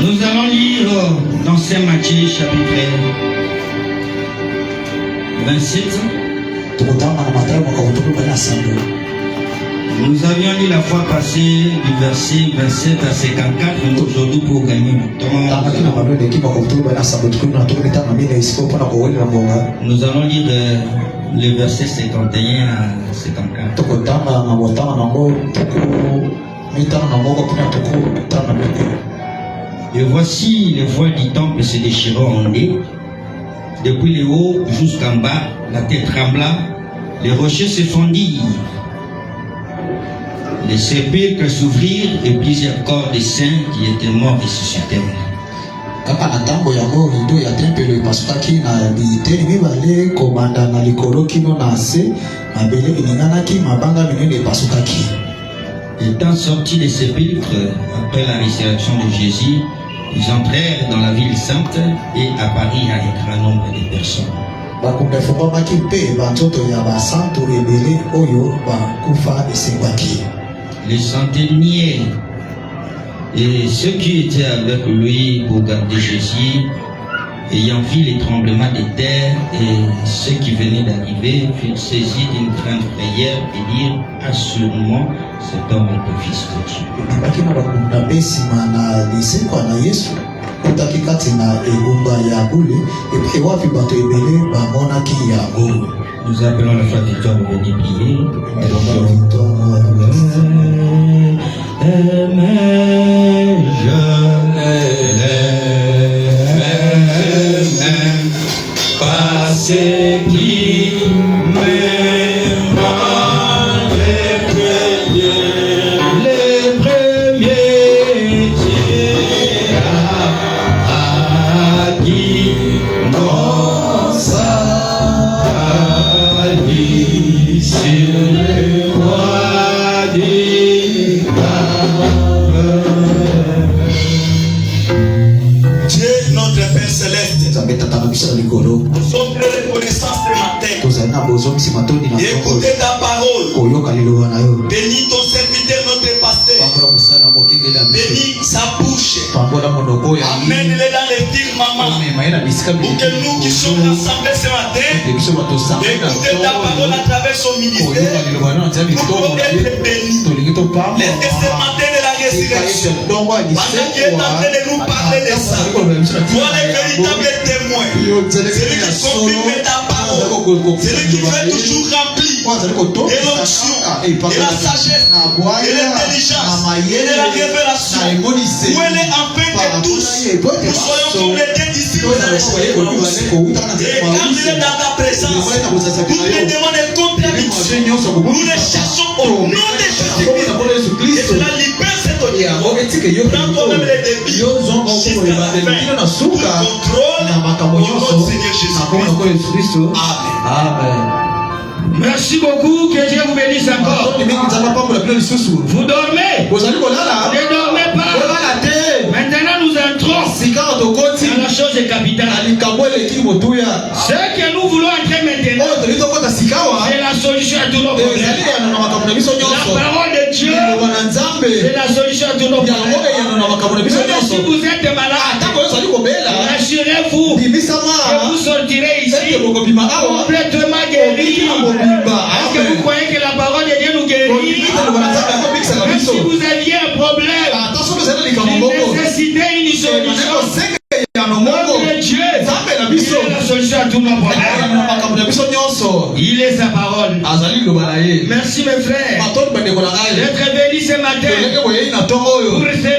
Nous allons lire dans Saint Matthieu chapitre 27. Nous avions lu la fois passée du verset 27 à 54, mais aujourd'hui pour gagner le temps, nous allons lire le verset 51 à 54. Et voici les voiles du temple se déchirant en deux, depuis le haut jusqu'en bas, la terre trembla, les rochers se fondirent, les sépulcres s'ouvrirent et plusieurs corps des saints qui étaient morts ressuscitèrent. Étant sortis des sépulcres après la résurrection de Jésus, ils entrèrent dans la ville sainte et apparurent à un grand nombre de personnes. Les centeniers et ceux qui étaient avec lui pour garder Jésus, ayant vu les tremblements de terre et ceux qui venaient d'arriver, furent saisis d'une grande frayeur et dirent assurément cet homme est le Fils de Dieu. Nous appelons la foi de toi pour venir prier. Parce qui écoutez ta parole. Bénis ton serviteur, notre pasteur. Bénis sa bouche. Amène-le dans les firmaments. Pour que nous qui sommes rassemblés ce matin, écoutez ta parole à travers son ministère. Pour être bénis. Laisse que ce matin de la résurrection, pendant qu'il est en train de nous parler de ça, toi les véritables témoins, celui qui confirme ta parole, celui qui fait toujours remplir de l'onction, de la sagesse, de l'intelligence, et de la révélation, où elle est afin que tous nous soyons comme les deux disciples. Et quand il est dans ta présence, nous te demandons contradiction, nous les chassons au nom de Jésus-Christ, et cela libère cet audience. Prends toi-même les débits jusqu'à la fin, pour contrôle au nom du Seigneur Jésus-Christ. Amen. Merci beaucoup, que Dieu vous bénisse encore. Vous dormez? Ne dormez pas. Maintenant nous entrons dans la chose capitale. Ce que nous voulons entrer maintenant, c'est la solution à tous nos problèmes. La parole de Dieu, c'est la solution à tous nos problèmes. Même si vous êtes malade, rassurez-vous que vous sortirez ici complètement guéri. Est-ce que vous croyez que la parole de Dieu nous guérit? Même si vous aviez un problème, vous nécessitez une solution. Notre Dieu, il est la solution à tous nos problèmes. Il est sa parole. Merci mes frères d'être bénis ce matin pour se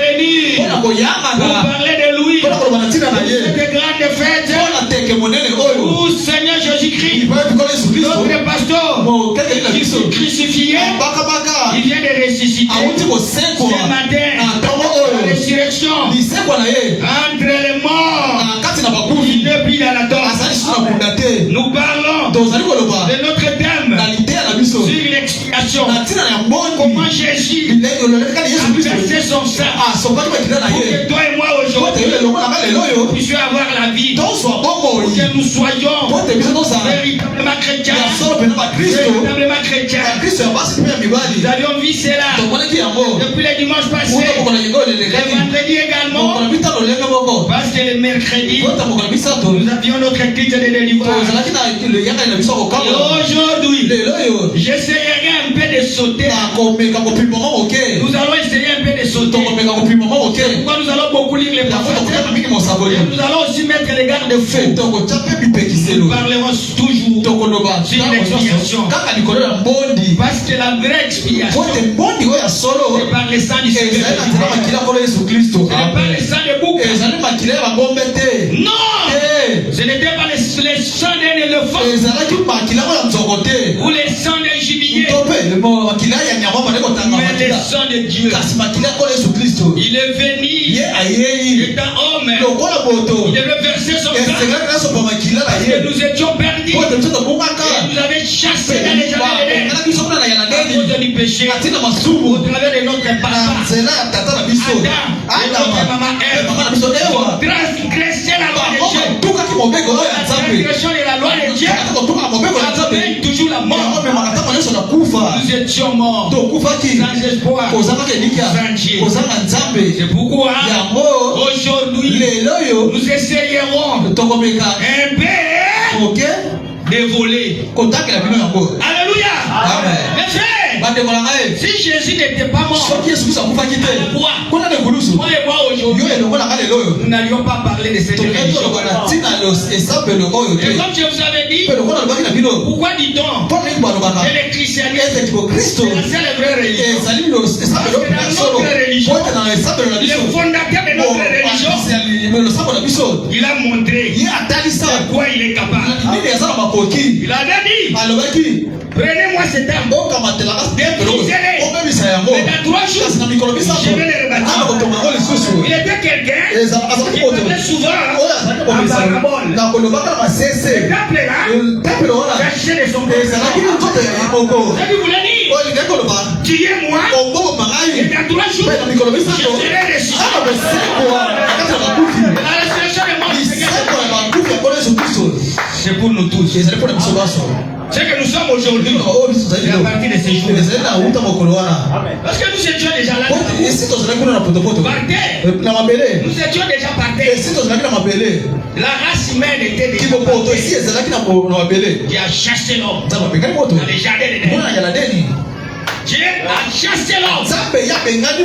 réunir, pour parler de lui, cette grande fête où Seigneur Jésus-Christ, notre pasteur, qui fut crucifié, il vient de ressusciter ce matin. La résurrection entre les morts, il n'est plus dans la tombe. Nous parlons de Notre-Dame sur l'expiation. Comment Jésus a versé son sang pour que toi et moi aujourd'hui nous puissions avoir la vie, que nous soyons véritablement chrétiens. Véritablement chrétiens. Nous avions vu cela depuis le dimanche passé, le vendredi également, parce que le mercredi, nous avions notre titre de délivrance. Et aujourd'hui, j'essayerai un peu de sauter. Nous allons essayer un peu de sauter. Pourquoi nous allons beaucoup lire les prophètes? Nous allons aussi mettre les garde-fous. Nous parlerons toujours sur l'expiation. Parce que la vraie expiation, c'est par le sang du Seigneur. C'est par le sang de bouc. Non! Ce n'était pas le sang d'un éléphant ou le sang d'un gibier, mais le sang de Dieu. Il est venu, il est un homme, il est reversé son sang parce que nous étions perdus et nous avait chassés dans les jardins à cause du péché au travers de notre papa Adam et notre maman Ève. Transgresser la loi de Dieu, la transgression de la loi de Dieu amène toujours la mort. Nous étions morts sans espoir, sans Dieu. C'est pourquoi aujourd'hui nous essayerons un peu de voler. Alléluia. Si Jésus n'était pas mort, moi et moi aujourd'hui, nous n'allions pas parler de cette religion. Et comme je vous avais dit, pourquoi dit-on que le christianisme c'est la seule vraie religion? Parce que dans notre religion, le fondateur de notre religion, il a montré de quoi il est capable. Il avait dit, prenez-moi cet homme, déprisez-les, mais dans 3 jours, je vais les rebâtir. Il était quelqu'un qui parlait souvent en parabole. Ce temple-là, caché de son père. Ça lui voulait dire, tuez-moi, et dans 3 jours, je serai ressuscité. La résurrection est morte. C'est pour nous tous. Ce que nous sommes aujourd'hui, c'est à partir de ces jours. Parce que nous étions déjà là. Par terre. Nous étions déjà par terre. La race humaine était déjà par terre. Qui a chassé l'homme dans les jardins d'Éden. Dieu a chassé l'homme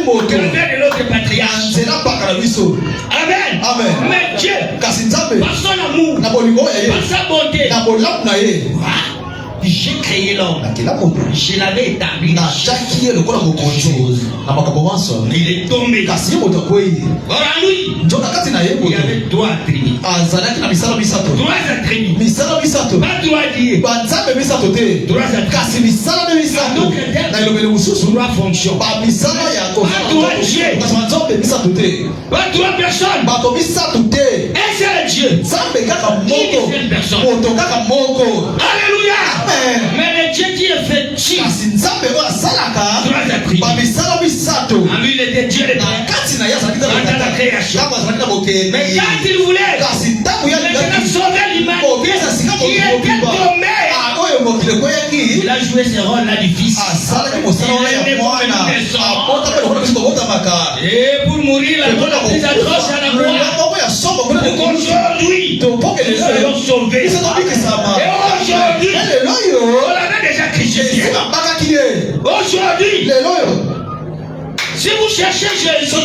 au travers de notre patriarche. Amen. Mais Dieu, par son amour, par sa bonté, j'ai créé l'homme. Je l'avais établi. Il est tombé. Voilà lui. Il y avait 3 tribus. 3 attributs. Pas 3 dieux. 3 attributs. 3 fonctions. Pas 3 dieux. Pas 3 personnes. Un seul Dieu. Une seule personne. Alléluia. Mais le Dieu qui est fait 3 attributs. En lui, il était Dieu de dans la création. Mais quand il voulait maintenant sauver l'humanité qui était tombée, il a joué ce rôle-là du fils. Et pour mourir la mort la plus atroce à la croix, pour qu'aujourd'hui nous soyons sauvés. Et aujourd'hui, on l'avait déjà crucifié. Aujourd'hui, si vous cherchez Jésus,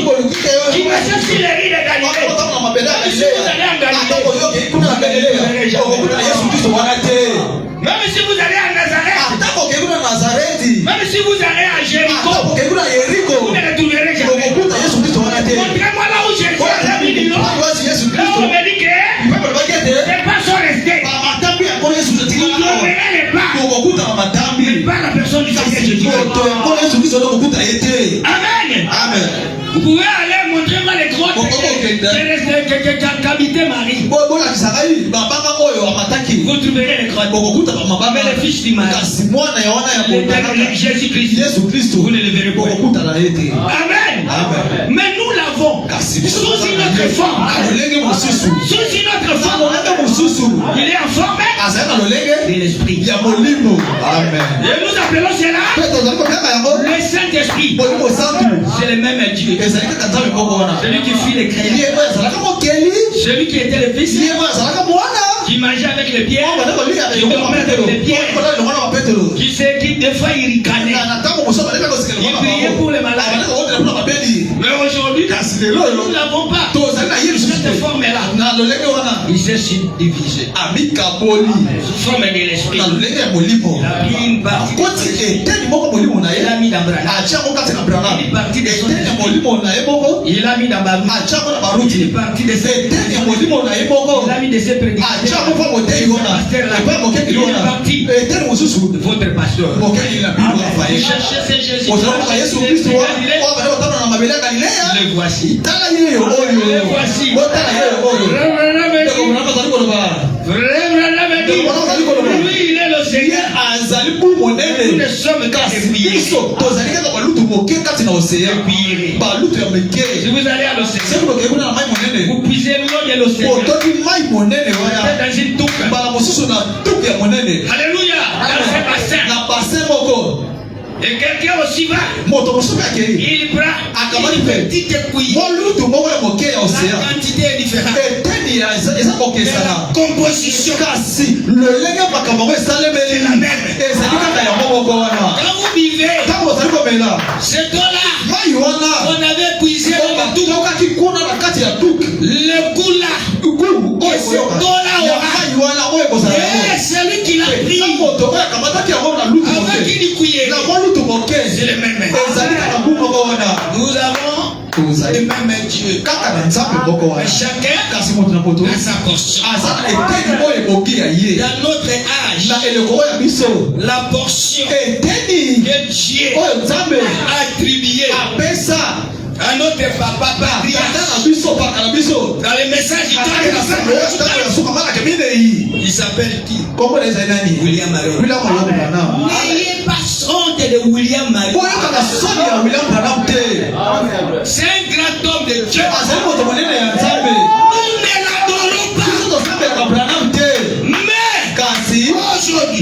qui marchait sur les riz de Galilée, si vous allez en Galilée, vous ne verrez jamais. Même si vous allez à Nazareth, même si vous allez à Jéricho, vous ne le trouverez jamais. Montrez-moi là où Jésus a mis du nom. Là où on me dit que les pas sont restés. Vous trouverez les pas. Mais pas la personne du Seigneur Jésus. Amen. Vous pouvez aller montrer-moi les grottes qu'habitait Marie. Vous trouverez les grottes. Mais le fils du Marie, Jésus-Christ, vous ne le verrez pas. Amen. Mais nous l'avons avons sous une autre forme. Sous une autre forme. Il est en forme de l'esprit. Et nous appelons cela le Saint-Esprit. C'est le même Dieu. Celui qui fit les créatures. Celui qui était le Fils. Qui mangeait avec les pierres. Qui dormait avec les pierres. Qui des fois il ricanait. Il priait pour les malades. Mais aujourd'hui, nous ne l'avons pas. Cette forme-là. Il s'est subdivisé. Sous forme de l'esprit. Il a pris une partie. Il a mis dans Branham. Une partie de son esprit. Il a mis dans Baruch. Une partie de ses prédicateurs. Il a mis de ses prédicateurs. Une partie de votre pasteur. Cherchez ce Jésus. Le voici. Le voici. Lui, il est le Seigneur. Nous ne sommes qu'à épouiller. Si vous allez à l'océan, vous puisez l'eau de l'océan. Dans une touque. Alléluia. Dans ce bassin. Et quelqu'un aussi va. Il prend une petite cuillère. La quantité est différente. Mais la composition c'est la même. Quand vous vivez cette eau-là, on avait puisé dans la touque. Le goût là, et cette eau-là aura. Et celui qui l'a pris avec une cuillère, c'est le même. Nous avons le même Dieu. Mais chacun a sa portion. Dans notre âge, la portion que Dieu a attribuée à notre papa dans les messages il s'appelle qui? William Marion. N'ayez pas honte de William Marion. C'est un grand homme de Dieu. Nous ne l'adorons pas.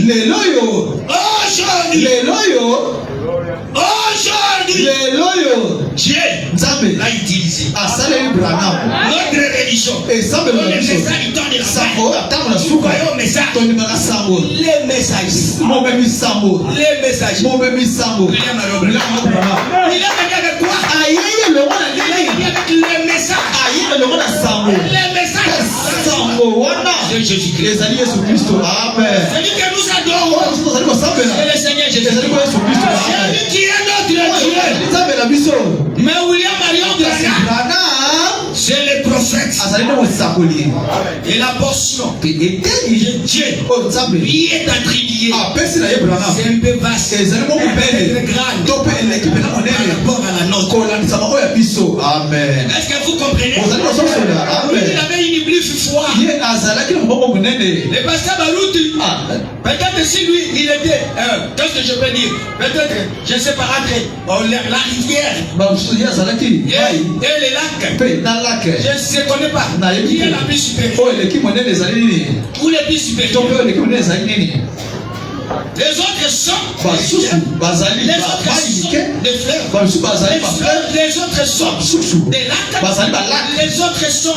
Mais aujourd'hui, Dieu l'a utilisé. Notre religion. Le message du temps de la fin. Nous voyons le message. Les messages. Les messages. William Marion. Il a venu avec quoi? Il a venu avec le message. Le message. C'est Jésus-Christ. Celui que nous adorons. C'est le Seigneur Jésus-Christ. Celui qui est notre Dieu. Mais William Marion c'est le prophète. Et la portion de Dieu lui est attribuée. C'est un peu vaste. C'est un peu grande par rapport à la nôtre. Amen. Est-ce que vous comprenez? Il avait une Bible froide. Le pasteur Balouti, peut-être si lui, il était, qu'est-ce que je peux dire? Peut-être, je ne sais pas, entre la rivière et les lacs. Je ne connais pas. Qui est la plus supérieure? Ou les plus supérieurs? Les autres sont des fleurs. Les autres sont des lacs. Les autres sont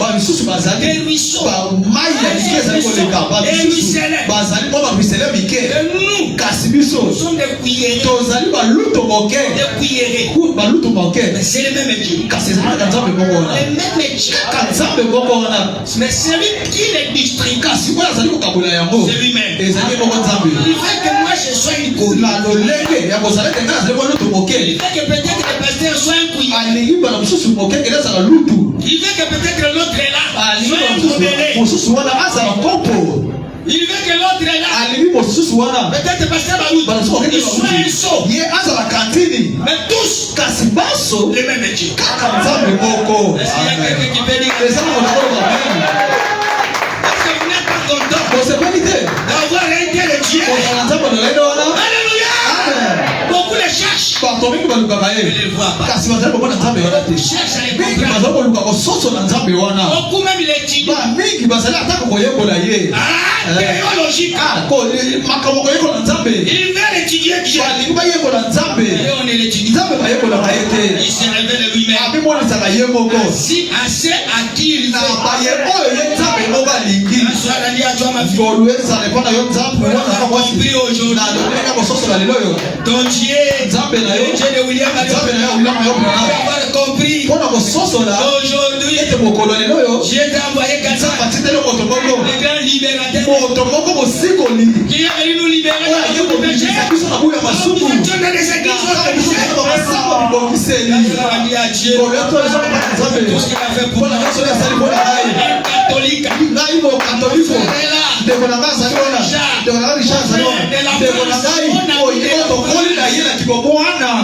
des ruisseaux. Des ruisselets. Et nous sommes des cuillerés. Des cuillerés. Mais c'est le même Dieu. Mais celui qui les distribue, c'est lui-même. Il fait que moi je sois une couille. Il fait que peut-être le pasteur soit un couille. Il fait que peut-être l'autre est là. Soit un gobelet. Il veut que l'autre est là. Peut-être le pasteur Baoud. Il soit un saut. Mais tous les mêmes Dieu. Est-ce qu'il y a quelqu'un qui peut dire? Est-ce que vous n'êtes pas content d'avoir un tel Dieu? Alléluia. Beaucoup les cherchent. batomiki baluka bae. Kasi bazali bomona nzambe wana te. Cherche à les Mingi comprendre. bazali koluka kososo na nzambe wana. Beaucoup même il étudie. Ba mingi bazali ataka koyekola ye. Théologique. Ko makambo koyekola nzambe. Il veut étudier Dieu. Balingi bayekola nzambe. Et on est l'étudiant. Nzambe bayekola baye te. Il se révèle lui-même. Abimonisaka ye moko. Si assez à qui il Na fait. baye oyo ye nzambe moko alingi. Soit la lia toi ma fille. Ngolueza répondre yo nzambe wana kwa mwasi. Na ndoneka kososo la lelo yo. Ton Dieu. Nzambe na yo. Dieu de William Nzambe na yo William yo Pour mwana. avoir compris. Pona kososo la. Aujourd'hui. Ete mokolo lelo yo. Dieu t'a envoyé quelqu'un. Nzambe atitele moto moko. Le grand libérateur. Moto moko mosikoli. Qui est venu nous libérer Oya ye de nos péchés. kobikisa biso na buya masumu. Nous étions dans des églises organisées. On dit à Dieu tout ce qu'il a fait pour nous. Un catholique.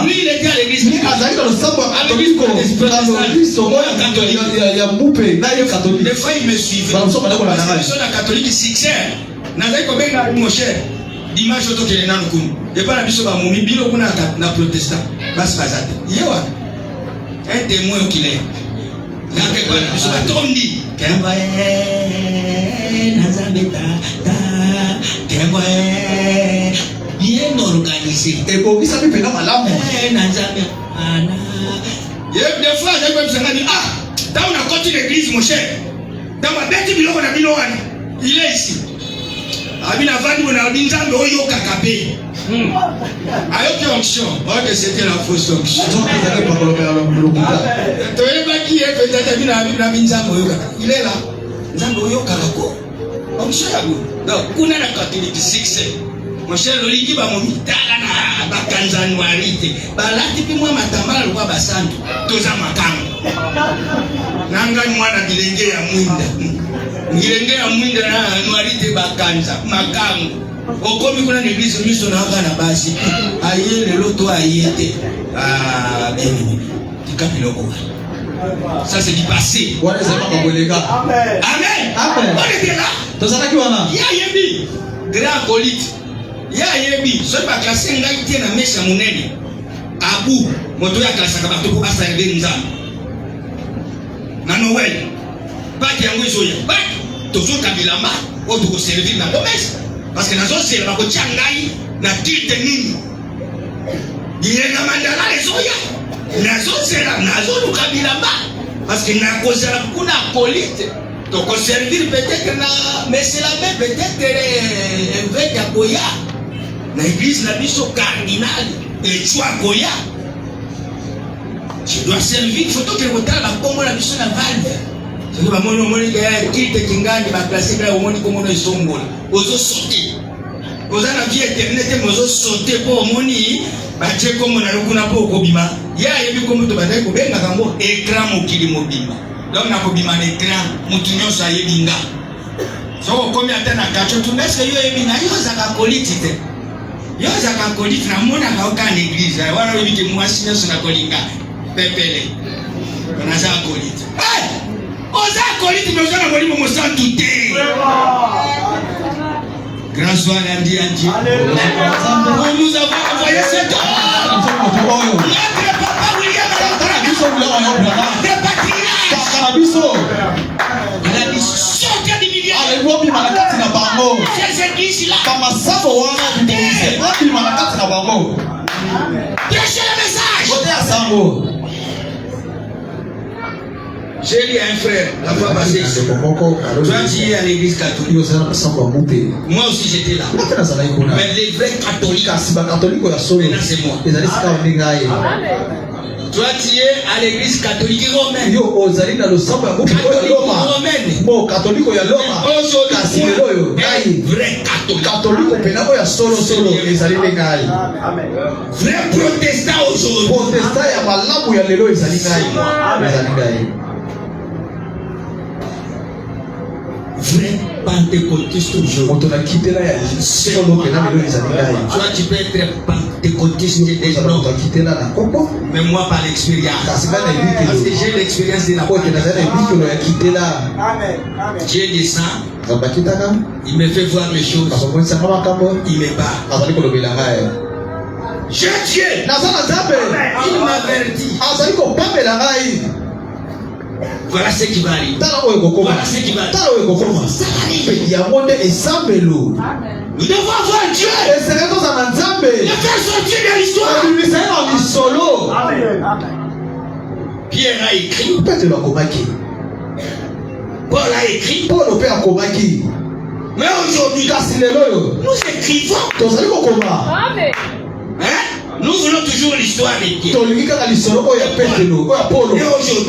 Lui, il était à l'église. Des fois, il me suivait. Parce que la catholique succès. Nazai kobenga mon cher. Dimanche oto kele nanu kumu. Et pas la biso ba mumi bilo kuna na protestant. Bas bazate. Yewa. Un témoin qui l'est. Là que quoi la biso ba tondi. Kemba nazabeta ta. Kemba bien organisé. Et pour qui ça peut péter malamu. Nazabe ana. Des fois j'ai même ça dit ah, dans on a continué l'église mon cher. Dans ma bête biloko na bilowana. Il est ici. Abina vandi mona binzambe oyo kakape. Ayoki onction. Ok, c'était la fausse onction. Il est là. Nzambe oyo kakako. Onction ya go. Donc kuna na catholique succès. Mon cher Loliki ba momitala na bakanzanuarite. Balati pi mwa matambala lokwa basantu. Toza makango. Nanga mwana bilenge ya mwinda. Ngilenge ya mwinda na anuarite bakanza makango. Okomi kuna l'église miso na kana basi. Aye lelo to ayete. Ah bien. Tikapi loko. Ça c'est du passé. Wana sema mabolega. Amen. Amen. Amen. On était là. Tozana ki wana. Ya yebi. Grand colite. Ya yebi. So ba classe ngai tie na mesha munene. Abu moto ya classe ka bato ko asa ebe nzambe. Na Noël. Baki yango izoya. Baki tozo kabilamba o to servir na promesse. Parce que nazo c'est la ko changai na titre nini. Yenga mandala lezoya. Nazo c'est la nazo lu kabilamba. Parce que na ko sera kuna colite. To ko servir peut-être na mais c'est la même peut-être évêque ya Koya. Na église na biso cardinal et tu as Koya. Je dois servir, il faut que le retard la pompe la biso na valve. C'est que bamono moni ga kite kingani ba classique la omoni comme on sombola. Ozo sauter. Oza na vie éternelle mozo sauter pour omoni ba je comme na lokuna po ko bima. Ya yebi comme to ba dai ko benga kambo écran mokili mobima. Donc na ko bima na écran mutunyo sa yebinga. So komi atana kacho tu est-ce que yo yebi na yo za ka colite. Yo za ka colite na mona ka oka na église. Wala yebi ke mwasi nyo na kolinga. Pepele. On a ça colite. Hey! Oza colite mais on a volé mon sang tout est. Grand soir à Dieu. Nous avons envoyé cet homme. Notre papa William des patriarches. Il a dit sortez du milieu. Ces églises là. Prêchez le message. J'ai dit à un frère, la fois passée, toi tu es à l'église catholique. Moi aussi j'étais là. Mais les vrais catholiques, maintenant c'est moi. Toi tu es à l'église catholique romaine. Catholique vrai protestant aujourd'hui. Vrai pentecôtiste aujourd'hui. Toi tu peux être pentecôtiste des noms. Mais moi par l'expérience. Parce que j'ai l'expérience de la Dieu descend. Il me fait voir les choses. Il me bat. J'ai Dieu. Il m'avertit. Voilà ce qui va arriver. Voilà ce qui va arriver. Nous devons avoir Dieu. Le faire sortir de l'histoire. Pierre a écrit. Paul a écrit. Mais aujourd'hui, nous écrivons. Hein? Nous voulons toujours l'histoire de Dieu. Et aujourd'hui,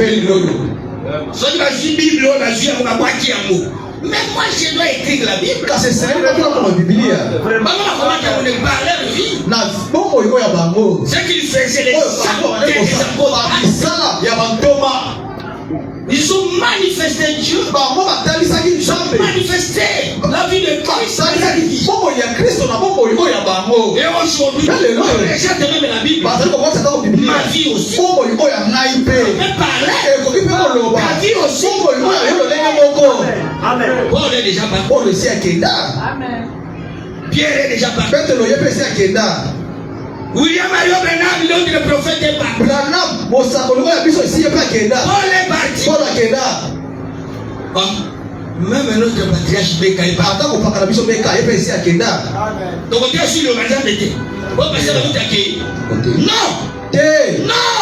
soit la Bible, on a vu un mot. Mais moi, je dois écrire la Bible. Ce qu'il faisait, les ils ont manifesté Dieu. Ils ont manifesté la vie de Christ. Et aujourd'hui, j'ai même la Bible. Ma vie aussi. Mais parler. Ma vie aussi. Paul est déjà parti. Pierre est déjà parti. William Mario Branham, l'autre le prophète est parti. Paul est parti. Même notre patriarche Beka est parti. Donc on est sur le magasin de Dieu. Non. Non.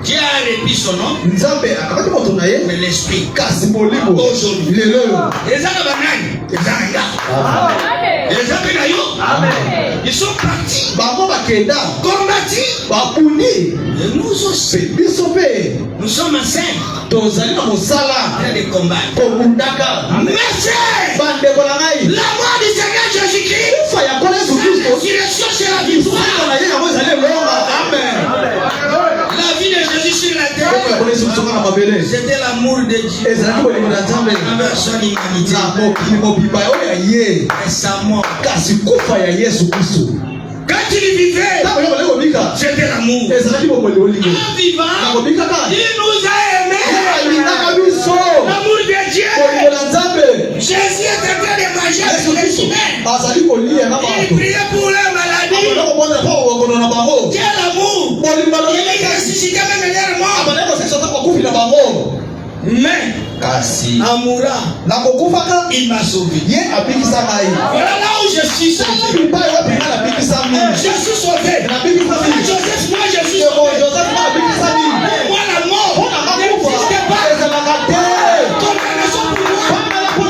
Dieu a répit son nom. Mais l'esprit. Aujourd'hui. Les ils sont partis. Combattus. Et nous aussi. Nous sommes enceintes. En train de combattre. Merci. La mort du Seigneur Jésus-Christ. La résurrection c'est la victoire. Amen. La vie de Jésus sur la terre, c'était l'amour de Dieu envers son humanité. Et sa mort. Quand il vivait, c'était l'amour. En vivant, il nous a aimés. L'amour de Dieu. Jésus est en train de manger sur les humains. Il priait pour leur maladie. Quel amour. Il est ressuscité même leur mort. Mais Amoura, il m'a sauvé. Voilà là où je suis sauvé. Je suis sauvé. Joseph, moi je suis sauvé. Moi la mort n'existait pas. Condamnation pour moi.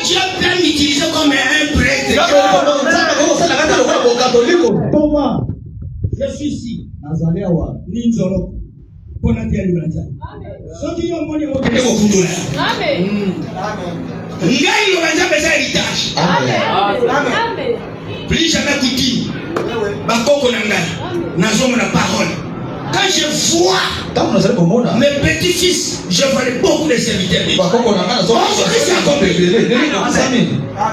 Tu as bien m'utiliser comme un prêtre. Je suis ici. Ninzolo. Plus jamais coutume. Parole. Quand je vois mes petits-fils, je vois beaucoup de serviteurs.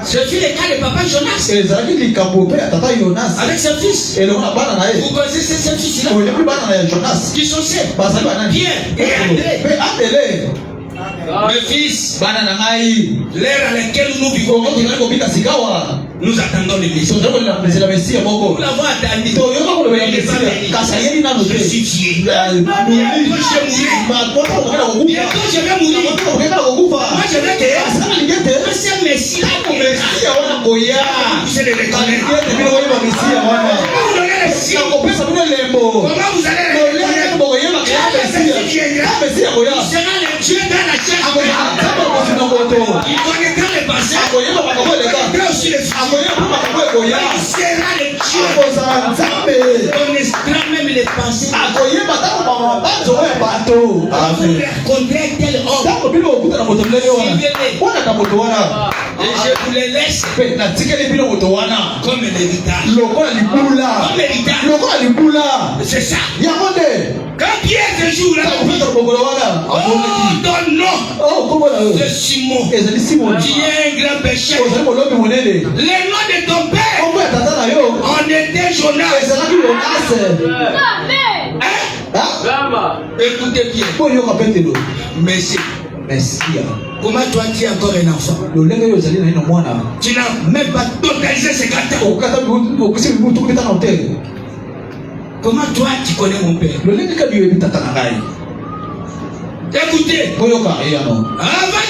Je suis le cas de papa Jonas. Avec ses fils. Vous connaissez ses fils-là qui sont sept. Pierre et André. Mes fils, l'ère à laquelle nous vivons, nous attendons l'église. Nous l'avons attendu. Je suis fier. Bientôt je vais mourir. Moi je vais te c'est un messie. C'est le reconnaître. Comment vous allez le reconnaître? sera le Dieu dans la chair. Il connaîtra le passé. Il connaîtra aussi le futur. Il sera le Dieu. On connaîtra même les pensées. Vous rencontrez tel homme. Et je vous les laisse comme l'héritage. C'est ça. Quand Pierre se joue là, donne-nous de Simon, qui est un grand pécheur. Le nom de ton père, on était Jonas. Écoutez bien. Merci. Comment toi tu es encore un enfant? Tu n'as même pas totalisé ces 4 ans. Comment toi tu connais mon père? Écoutez, avant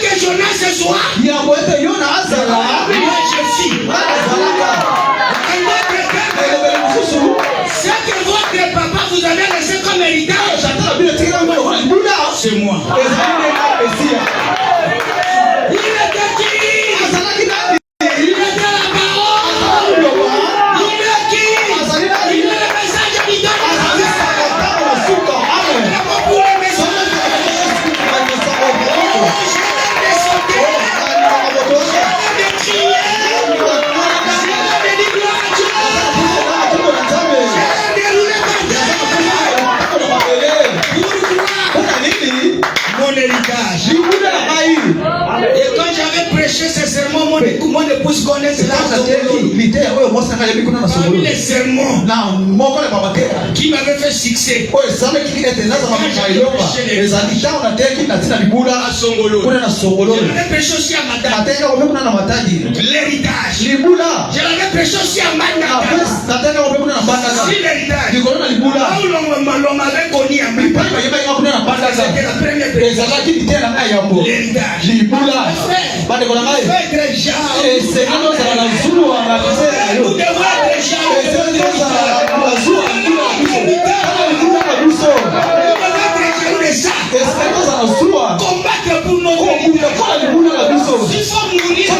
que Jonas se soit, moi je suis. Ce que votre papa vous avait laissé comme héritage, c'est moi. Il était qui? Il était la parole. Il est qui? Il est le message qui donne la vie. Pour le message. Mon héritage. Et quand j'avais prêché ce sermon, mon épouse connaît cela. Parmi les sermons qui m'avaient fait succès, j'avais prêché aussi à Madame l'héritage. Je l'avais prêché aussi à Madame l'héritage. On m'avait connu à Madame. C'était la première personne. L'héritage. Combattre pour nos il faut mourir.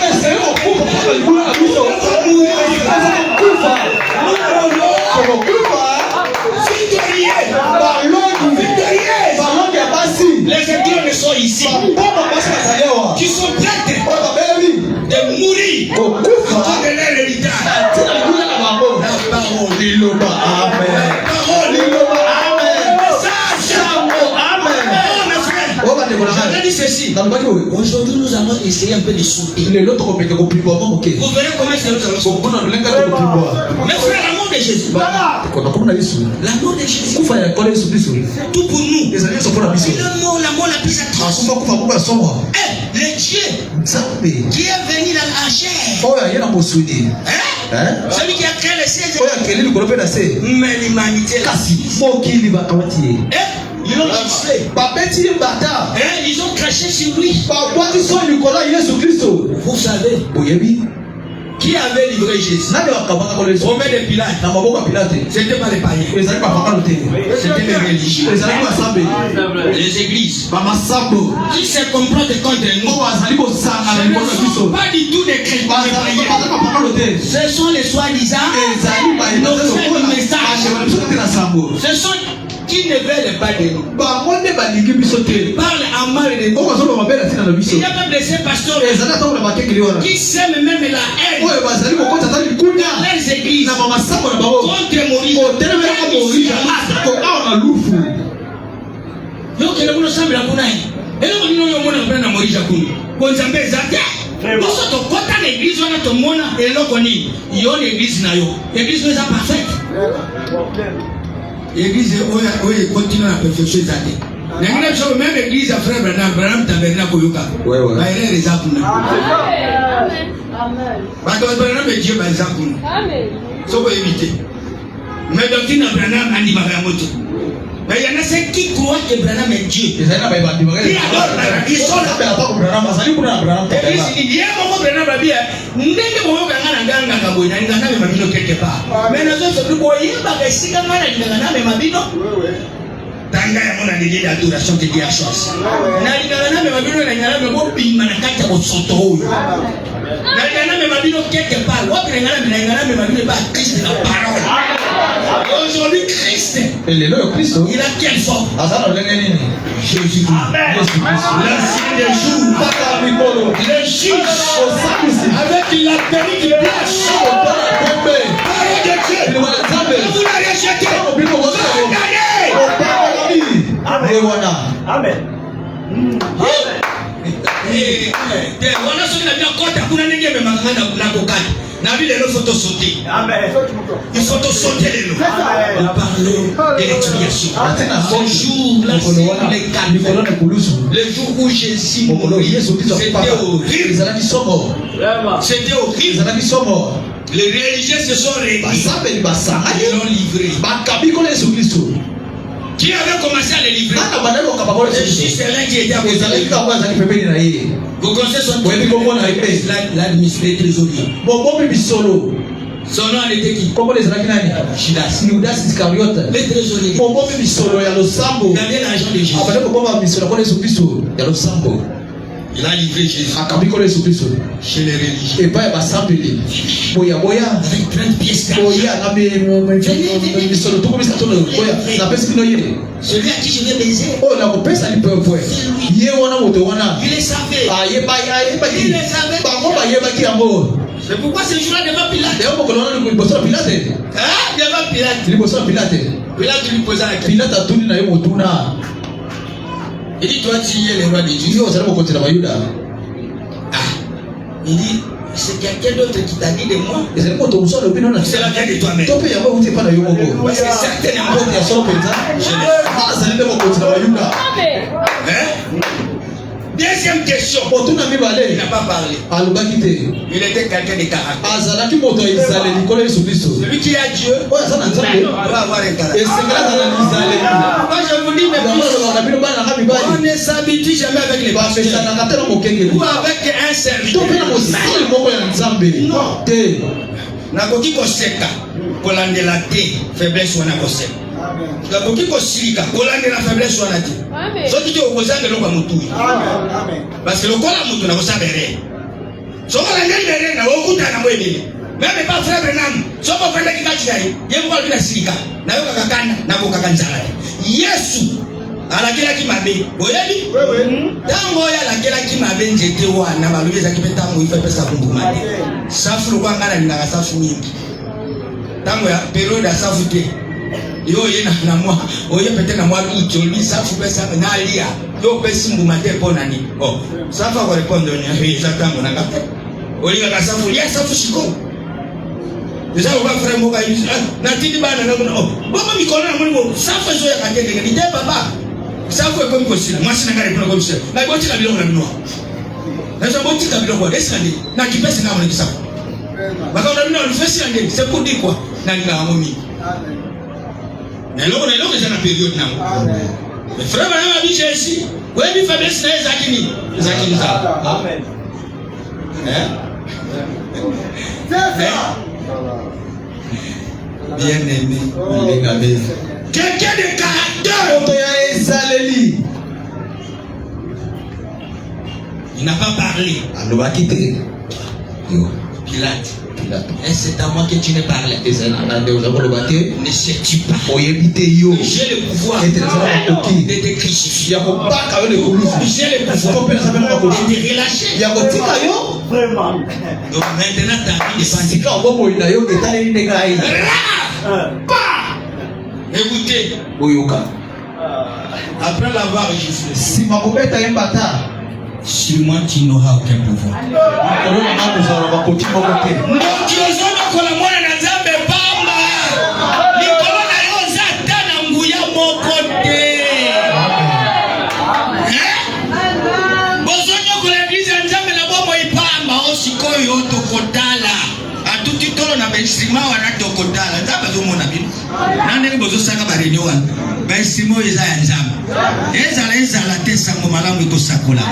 Les éclats sont ici. Qui sont prêts de mourir pour donner l'héritage. La parole. Amen. J'ai dit ceci. Aujourd'hui, nous allons essayer un peu de sauter. Vous verrez comment c'est nous allons sauter. Mais frère, l'amour de Jésus. L'amour de Jésus. Tout pour nous. C'est l'amour la plus atroce. Le Dieu qui est venu dans la chair. Celui qui a créé le ciel. Mais l'humanité. Ils l'ont giflé. Ils ont craché sur lui. Vous savez qui avait livré Jésus? Romain de Pilate. C'était pas les païens. C'était les religieux. Les églises. Qui se complotent contre nous. Ce ne sont pas du tout des chrétiens. Ce sont les soi-disant nos frères du message. Ce sont qui ne veulent pas de nous. Parle en mal de nous. Il y a même des pasteurs qui sèment même la haine dans les églises contre Moïse. Donc il y a une semble à Bounaï. Et là, on a un Moïse à Kouni. On s'en fait ça. Nous sommes contre l'église, on a tout le monde. Et là, on dit, il y a une église. L'église n'est pas parfaite. L'église continue à perfectionner ça. Même l'église à frère Branham tabernacle Koyoka. Ouais. Les Amen. Branham est Dieu, les Amen. Ça peut éviter. Mais doctrine Branham a dit Bagamoto. Mais il y en a ceux qui croient que Branham est Dieu. Qui adorent Branham. Ils sont là. L'église dit, il y a un moment Branham a dit, mais nous autres, nous voyons que si quelqu'un a dit, Tanga ya mona nili d'adoration te dire chose. Na lingana me mabino na ngana me mo bima na kati ya bosoto oyo. Na lingana me mabino quelque part. Wa ngana me mabino ba Christ la parole. Aujourd'hui Christ. Et le Christ. Il a quelle forme? Azana lengeni. Jésus. Amen. L'ancien des jours. Le juge. Avec la perruque blanche. Parole de Dieu. Vous l'avez rejeté. Amen. Wana soki na biakota kuna ndenge memanga na kokata na vile lelo photo sauter. Amen. Il faut te sauter lelo. On parle de l'expiation. Bonjour là le jour où Jésus mourit. C'était horrible. Les religieux se sont réunis. Ils l'ont livré. Qui avait commencé à les livrer? C'est juste l'un qui était à côté. Vous connaissez son nom? L'administrateur trésorier. Son nom était qui? Judas Iscariote. Le trésorier. Il avait l'argent de Jésus. Il a livré Jésus chez les religieux. Avec 30 pièces d'argent. Celui à qui je vais baiser. Il les savait. Il les savait. C'est pourquoi ce jour-là devant Pilate. Devant Pilate. Pilate lui posa la question. Il dit, toi, tu es le roi de Dieu. Ah, il dit, c'est quelqu'un d'autre qui t'a dit de moi. C'est la vie de toi-même. Parce que certainement, deuxième question. Il n'a pas parlé. Il était quelqu'un de caractère. Celui qui a Dieu va avoir un caractère. Moi je vous dis, on ne s'habitue jamais avec les pasteurs ou avec un serviteur. Non. Nakoki koseka kolandela te faiblesse wana koseka. Nakoki kosilika kolandela faiblesse wana te. Soki te okozanga lokwa mutu. Amen. Parce que lokola mutu na kosabere. Soko landeli bere na okuta na mwebele. Même pas frère Brenham. Soko kwenda kikati yayi. Yembo bila silika. Na yoka kakana na kokakanzala. Yesu alakela ki mabe. Boyebi? Tango ya alakela ki mabe njete wana balobeza kipetango ifa pesa kungumane. Safu kwa ngana ninga safu nyingi. Tango ya periode ya safu te. Yo ye na moi, oye pete na moi lui safu pesa na alia. Yo pesi ngumate pona ni. Oh, safu ko répondre ni za tango na ngate. Olinga ka safu ya safu shiko. Déjà on va faire mo ka yi na tidi bana na oh. Baba mikono na mwini safu zo ya katende ni te baba. Safu ko ko sila, mwasi na ngare ko sila. Na boti na bilongo na bino. Na zo boti ka bilongo descendre. Na kipesi na mwini safu. Baka on a bino le fesi ande, c'est pour dire quoi? Na nga amomi. Mais là, on est dans une période. Les frères, on a dit Jésus. Oui, mais faiblesse, c'est Zakini. Zakini, ça. Amen. Bien aimé. Quelqu'un de caractère. Il n'a pas parlé. Pilate. Et c'est à moi que tu ne parles. Ne sais-tu pas? J'ai le pouvoir de te crucifier. J'ai le pouvoir de te relâcher. Donc maintenant ta vie dépend. Écoutez. Après l'avoir giflé. Sur moi, tu n'auras aucun pouvoir. Ezala te sango malamu ikosakola.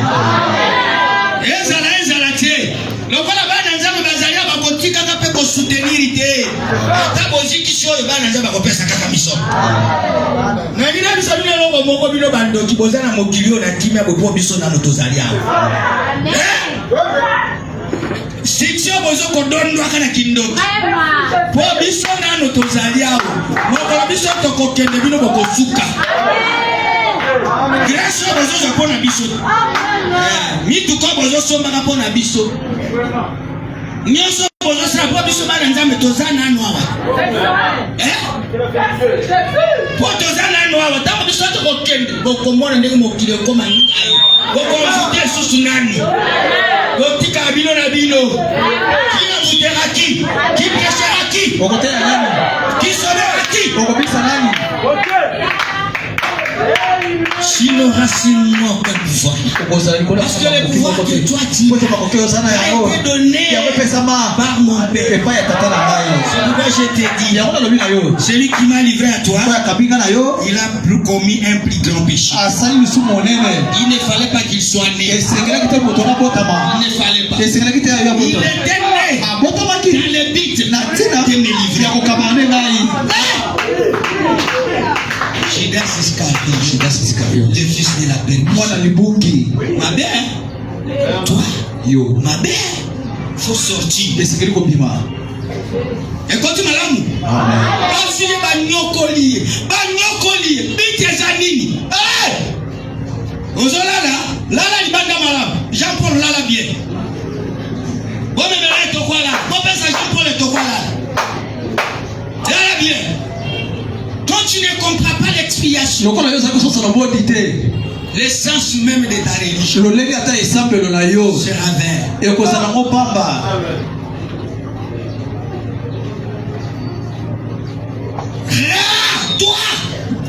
Ezala te. Lokola bana nzambe bazalia bakotika ka pe ko soutenir te. Ata boziki instruction et bana nzamba ko pesa kaka miso. Na nina biso bino longo moko bino bando ki bozana mokili na kimia bo po biso na motozali awo. Instruction bozo ko dondwa kana kindoki. Po biso na motozali awo. Moko biso to ko kende bino boko suka. Grâce à bozo za pona biso. Mi tu ko bozo somba ka pona biso. Nyoso bozo sa po biso bana nzambe tozana anu awa. Po tozana anu awa ta biso to ko kende boko mona ndenge mokile ko mani. Boko mfute susu nani. Botika bino na bino. Kina mutera ki? Ki pressera ki? Boko tera nani? Ki sobera ki? Boko bisa nani? Sinon racine moi comme pouvoir. Parce que le pouvoir que toi tu as été donné par mon Père. C'est pourquoi je t'ai dit, celui qui m'a livré à toi, il a commis un plus grand péché. Il ne fallait pas qu'il soit né. Il ne fallait pas. Il était né dans le but de me livrer. Judas Iscariot, le fils de la perdition. Ma mère, toi, ma mère, faut sortir. Et quand tu m'as l'amour, parce que banyokoli, bitezanini. Ozolala, lala libanda malam. Jean-Paul lala bien. Bon mais là to quoi là? Bon ben ça Jean-Paul to quoi là? Lala bien. Quand tu ne comprends pas l'expiation, l'essence même de ta religion sera vaine. Là, toi,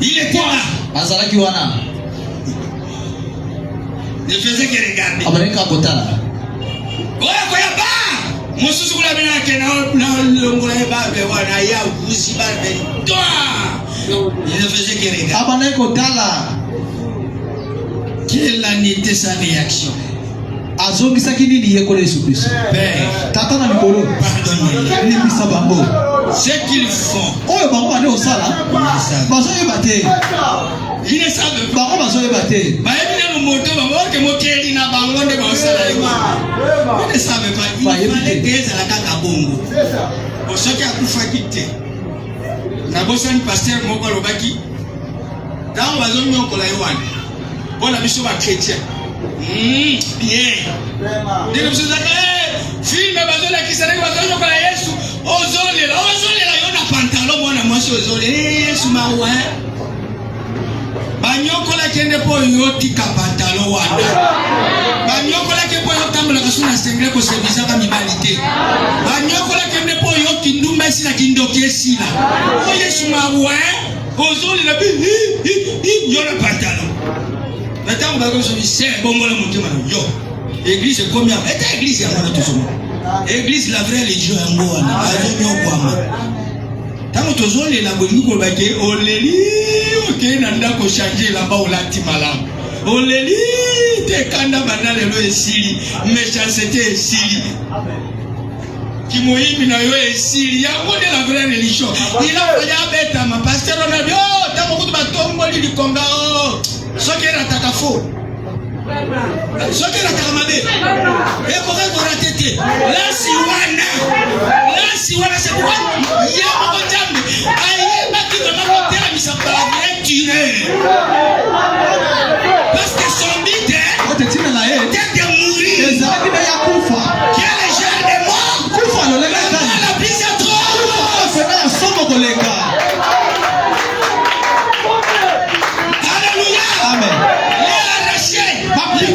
il était là. Ne faisait que regarder. Il ne faisait que regarder. Quelle en était sa réaction? Père, pardonnez-les. Ce qu'ils font, ils ne savent pas. Ils ne savaient pas. Il fallait que ça la caca bongo. Pour ceux qui a tout fait, Nabosan pasteur moko lobaki dans bazon nyoko la yowan bona biso ba chrétien bien dile biso za film bazon la kisana bazon nyoko la Yesu ozole la yona pantalon bona mwasi ozole Yesu mawa banyoko la kende po yoti ka pantalon wana banyoko la kende po yotambola kasuna sengle ko servisa ka mibalite banyoko la kende po yoti ndumba sila kindoki esila o Yesu mawa ozole la bi yona pantalon maintenant ba ko so bi c'est bongo la mutima yo église combien est église ya mwana tout somo église la vraie religion yango wana azonyo kwama tango tozole la bolingo ko bake oleli okay na ndako changer la ba olati malamu oleli te kanda banale lo esili méchanceté esili kimoyimi na yo esili yango de la vraie religion il a fallu abeta ma pasteur on a dit oh tango kutu batombo li konga oh sokera takafo sokera takamabe e ko ka tete la siwana c'est pourquoi ya ko jambe aye baki na ko tela misapa la tiré parce que son but est de mourir quel genre de mort la prise trop alléluia amen les arrachés il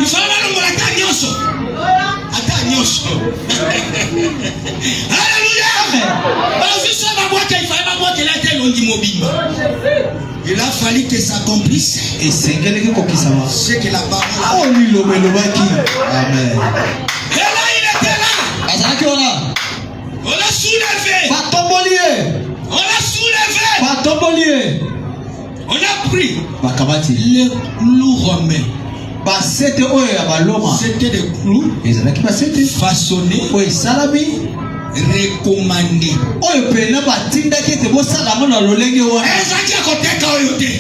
faut aller dans la cagnoso alléluia amen il a fallu que ça accomplisse et c'est que la parole amen et là il était là on l'a soulevé on a pris le loup romain Basete oyo ya baloma. C'était des clous façonnés, recommandés. Oyo pena batinda kete bosala mona lolenge wa. Ezaki akoteka oyo te.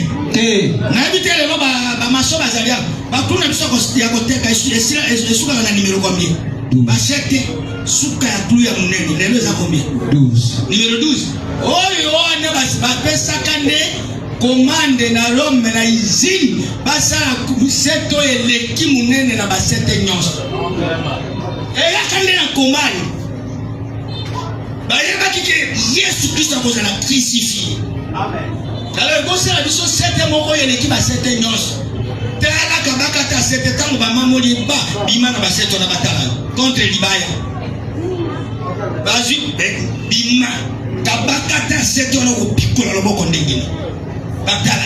Na ebite lelo ba maso bazalia. Ba kuna biso ya koteka esuka na numéro combien? Basete suka ya clou ya munene. Lelo eza combien? 12. Numéro 12. Oyo wana bapesaka nde commande na Rome na izini basala seto eleki munene na basete nyonso. Eya kande na commande. Bayeba kike Yesu Kristo akozala crucifié. Amen. Alors gosela biso sete moko eleki basete nyonso. Tala kabaka ta sete tango ba mamoli ba bima na basete na batala contre libaya. Bazu bima kabaka ta sete na kopikola loboko ndengeni. Batala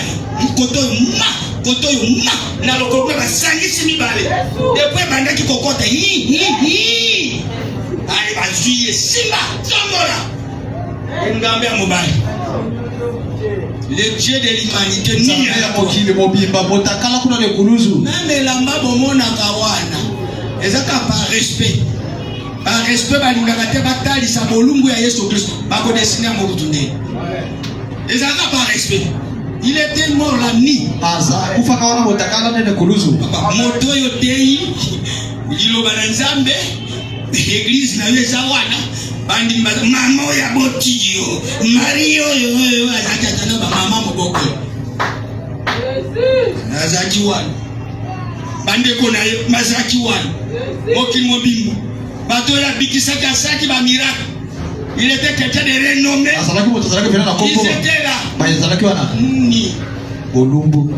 koto yo na lokoko ba sangisi mibale depuis bandaki kokota ai bazuye simba zomola ngambe ya mobali le Dieu de l'humanité ni ya mokili mobimba botakala kuna le kuluzu même lamba bomona kawana ezaka par respect balingaka te batalisa bolumbu ya Yesu Kristo bakodesina mokutunde ezaka par respect. Il était mort la nuit. Aza kufaka wana botakala nene kuluzu. Moto yo tei liloba na Nzambe église na yesa wana bandi mama ya botiyo Mario yo azaka na mama moboko. Azaki wana. Bande kona mazaki wana. Moki mobimbo. Bato ya bikisaka saki ba miracle. Il était quelqu'un de renommé. Il était là. Ni. Bolumbu.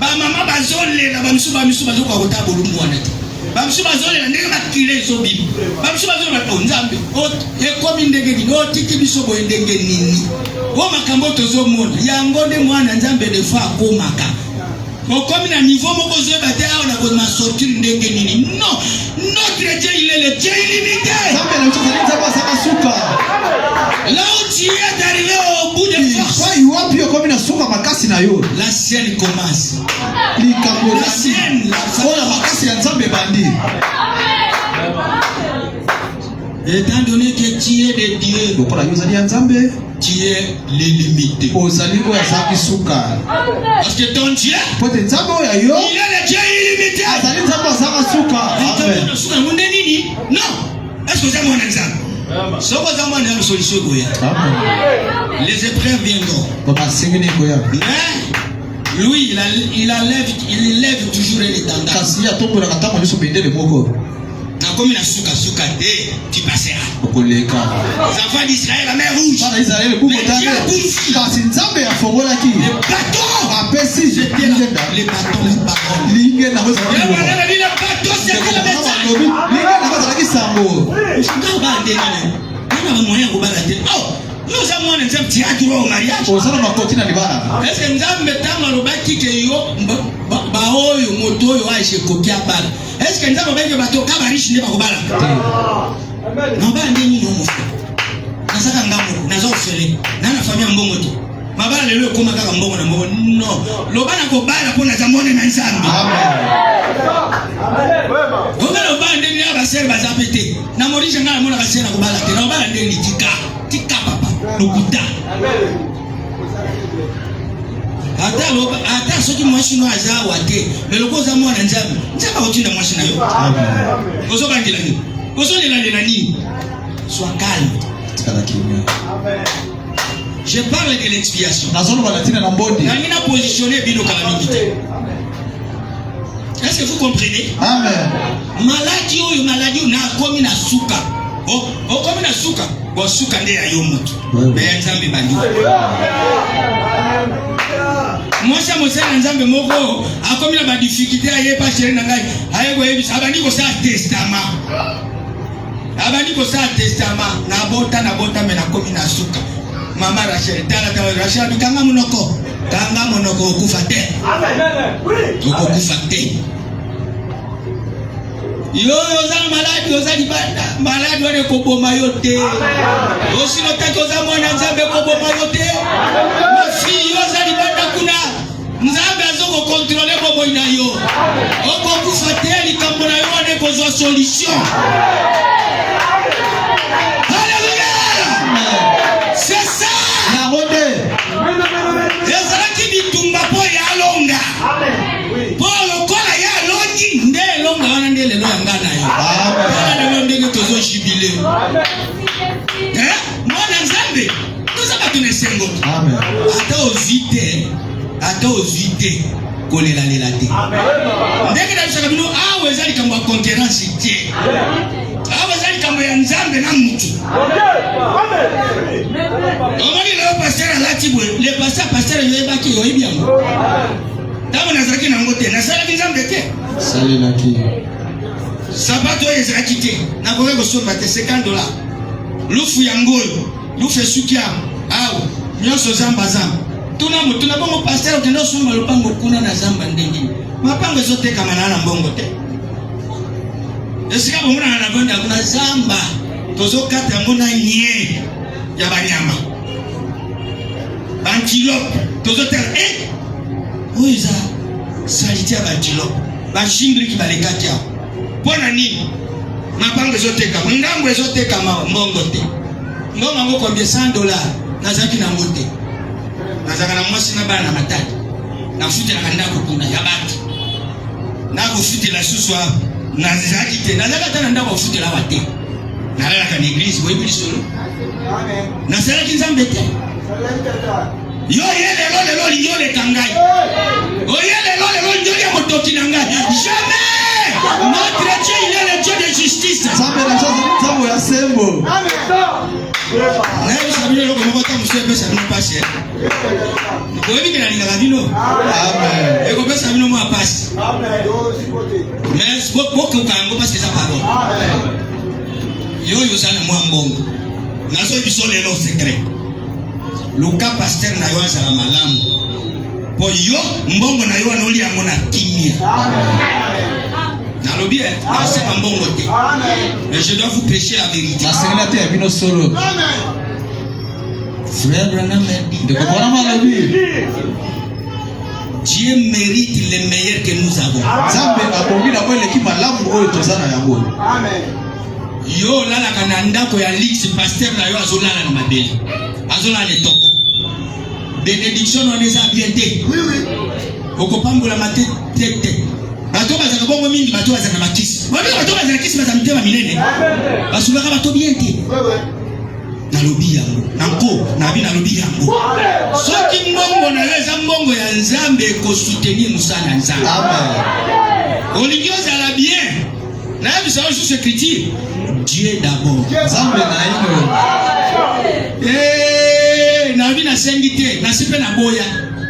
Ba mama bazole la bamsu bazoka kota bolumbu wana. Bamsu bazole la ndenge makile so bibi. Bamsu bazole la Nzambe. O ekomi ndenge ni o tiki biso bo ndenge nini. O makambo tozo mona. Yango nde mwana Nzambe de fa komaka. Comme na niveau moko zo baté na ko ma sortir ndenge nini. Non, notre Dieu il est le Dieu illimité. Là où tu es arrivé au bout de force, la sienne commence. La sienne, étant donné que tu es de Dieu, tu es l'illimité. Parce que ton Dieu, il est le Dieu illimité. Non. Est-ce que c'est mon exemple? Solution. Les épreuves viendront. Mais lui, il élève toujours les tendances. Comme il a souka tu passeras. Les enfants d'Israël, la mer rouge. Les est-ce que Nzambe tanga lobaki ke yo baoyo moto yo aishe kopia bala? Est-ce que Nzambe benge bato kaba riche ne bakobala? Non ba ndeni no mo. Nasaka ngambo nazo fele. Nana famille mbongo to. Mabala lelo koma kaka mbongo na mbongo. No. Lobana ko bala pona zamone na Nzambe. Amen. Ngoma lobana ndeni aba sere bazapete. Na morisha ngala mona ka sere ko bala te. Na bala ndeni tika papa. Lokuta. Amen. Ata soki mwasi no azawa te meloko za mwana Nzambe otinda mwasi na yo. Amen. Ozo kangela ni ozo lela nini? Sois calme. Amen. Je parle de l'expiation. Nazono balatina na mbodi. Na nina positionner bino calamité. Est-ce que vous comprenez? Amen. Maladie na komi na suka. Komi na suka. Bo suka nde ya yo mutu. Mais Nzambe bandu. Mwasha mosala Nzambe moko akomi na ba difficulté aye pa chéri na ngai aye ko yebisa abandi ko sa testament na bota me na komi na suka mama Rachel tala Rachel bikanga monoko okufa te. Amen. Oui. Okufa te. Yo za maladi ozali banda maladi wane ko boma yote. Osilo taki oza mwana Nzambe ko boma yote. Ma fille ozali banda kuna Nzambe azoko contrôler bobo boy na yo. Oko kufateli likambo na yo ane kozwa solution. C'est ça. La rode. Ezalaki bitumba po ya longa. Po lokola ya longi nde longa wana nde lelo yanga na yo. Amen. Lelo ndenge tozo jibile. Mwana Nzambe. Tozaka tunesengo. Amen. Ata ozite kolela lela te. Amen. Ndenge na bisaka bino awe ezali kambo concurrence te. Awe ezali kambo ya Nzambe na mutu. Omoni leo pasteur alati bwe, le pasteur yoyebaki yoyebiango. Tamo nazaki na ngote, nasalaki Nzambe te. Salelaki. Sabato ezaki te. Na koke kosomba te $50. Lufu ya ngolo, lufu esukia. Awo, nyonso zamba. Tuna bongo pasteur kendo sumba lupango kuna na zamba ndenge. Mapango ezoteka manana mbongo te. Esika bomuna na vanda kuna zamba. Tozo kata ngona nye ya banyama. Antilope, tozo ter oiza salitia antilope. Ba shingri ki balekati ya. Pona nini? Mapango ezoteka, ngambo ezoteka mbongo te. Ngoma ngo kombie $100 nazaki na ngote. Nazaka na mwasi na bana na matati. Na fute na kandako kuna ya batu. Na kufute la suswa nazaki te. Nazaka tana ndako fute la wate. Na lala ka église bo ibili solo. Amen. Na sala Nzambe te. Yo yele lolo yole kangai. O yele lolo njoli motoki na ngai. Jamais. Notre Dieu il est le Dieu de justice. Nzambe na Nzambe ya sembo. Amen. Na yo sabile loko moko ta musebe pesa no passe. Ko ebi kina linga bino. Amen. E ko pesa bino mo passe. Amen. Mais beaucoup kango parce que ça parole. Amen. Yo sana mwa mbongo. Nazo biso lelo secret. Luka pasteur na yo azala malamu. Po yo mbongo na yo anoli yango na kimia. Amen. Nalobi nasema mbongo te. Amen. Mais je dois vous prêcher la vérité. Nasengela te bino solo. Amen. Frère Branham de kokona malobi. Dieu mérite le meilleur que nous avons. Nzambe akomi na kwa l'équipe malamu oyo tozana yango. Amen. Yo lala kana ndako ya lix pasteur na yo azolala na mabeli. Azolala le toko. Bénédiction on les a bien té. Oui oui. Okopambola matete. Bato bazaka bongo mingi bato bazaka makisi. Bato bazaka kisi bazamtema minene. Basubaka bato bien té. Oui oui. Nalobi yango. Nanko na bi nalobi yango. Soki mbongo na leza mbongo ya Nzambe ko soutenir musana Nzambe. Amen. Oligioza la bien. Na bisa sous écriture. Dieu d'abord. Nzambe na ino. Na bi na sengite, na sipe na boya.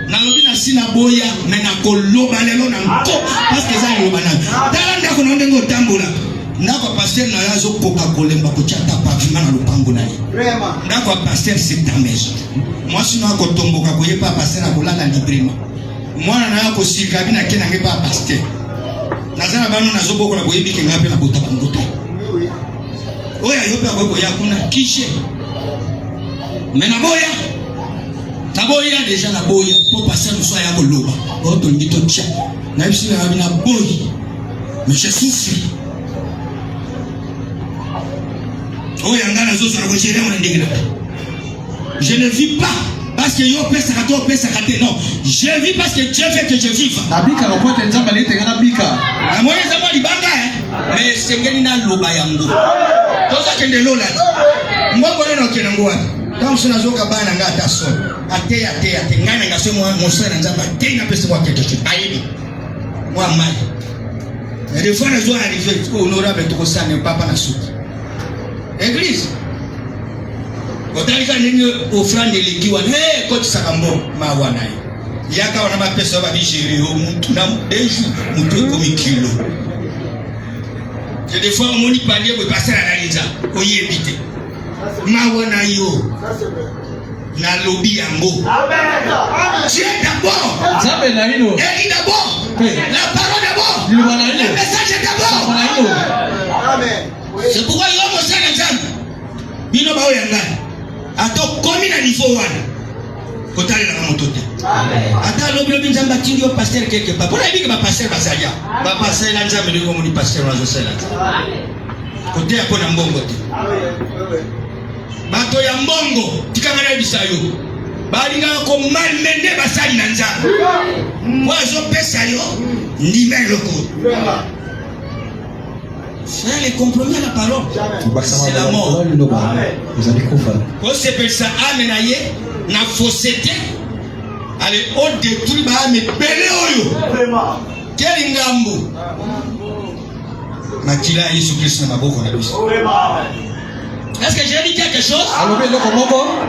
Na lobi na sina boya, mais na koloba lelo na nko parce que ça loba na. Tala ndako na ndengo tambola. Ndako pasteur na yazo koka kolemba ko chata pavima na lupango na ye. Vraiment. Ndako pasteur c'est ta maison. Moi sino ko tomboka ko yepa pasteur akolala librement. Mwana na yako sika bina kena ngepa pasteur. Nazana banu na zoboko na boyebi ke ngape na bota bangote. Oui. Oya yope akoko ya kuna kishe. Mena boya. Taboya déjà na boya pour passer nous soit ya koloba. Oto ngito tcha. Na bisi na bina boyi. Mais je souffre. Oya ngana zozo na kojere mona ndingina. Je ne vis pas parce que yo pesa kato pesa kate non. Je vis parce que Dieu veut que je vive. Nabika no pote nzamba lete ngana bika. Na moyo nzamba libanga mais sengeni na loba yango. Toza kende lola. Mbongo neno kena ngwa. Quand je n'ai pas bana ngata so. Ate ngana ngaso mo na nzamba tenga pesa kwa quelque chose. Ayibi. Moi mai. Et des fois les gens arrivent honorable to kosane papa na souki. Église. Otalika nini offrande likiwa kote sakambo mawana yi. Yaka wana ba pesa ba bishiri o muntu na deju mutu ko mikilo. Que des fois on moni palier pour passer à la linza. Oyebite. Mawana yo. Na lobi yango. Amen. Dieu d'abord. Nzambe na ino. Eli d'abord. La parole d'abord. Le message d'abord. Amen. C'est pourquoi yo mo sana Nzambe. Bino ba oyanga. Ato komi na niveau wana. Kotale la motote. Ata lobi nzamba tingi au pasteur quelque part. Pour la vie que ma pasteur basalia. Ba pasteur la nzamba de comme ni pasteur na zosela. Kote ya kona mbongo te. Bato ya mbongo tikangana bisayo. Balinga ko malmende basali na nzamba. Wazo pesa yo ndime loko. C'est le compromis à la parole. C'est la mort. Vous allez comprendre. Quand c'est pour ça amenaye na fausseté. Allez au détruit ba me belé oyo. Vraiment. Quel ngambo. Makila Yesu Christ na maboko na biso. Vraiment. Est-ce que j'ai dit quelque chose?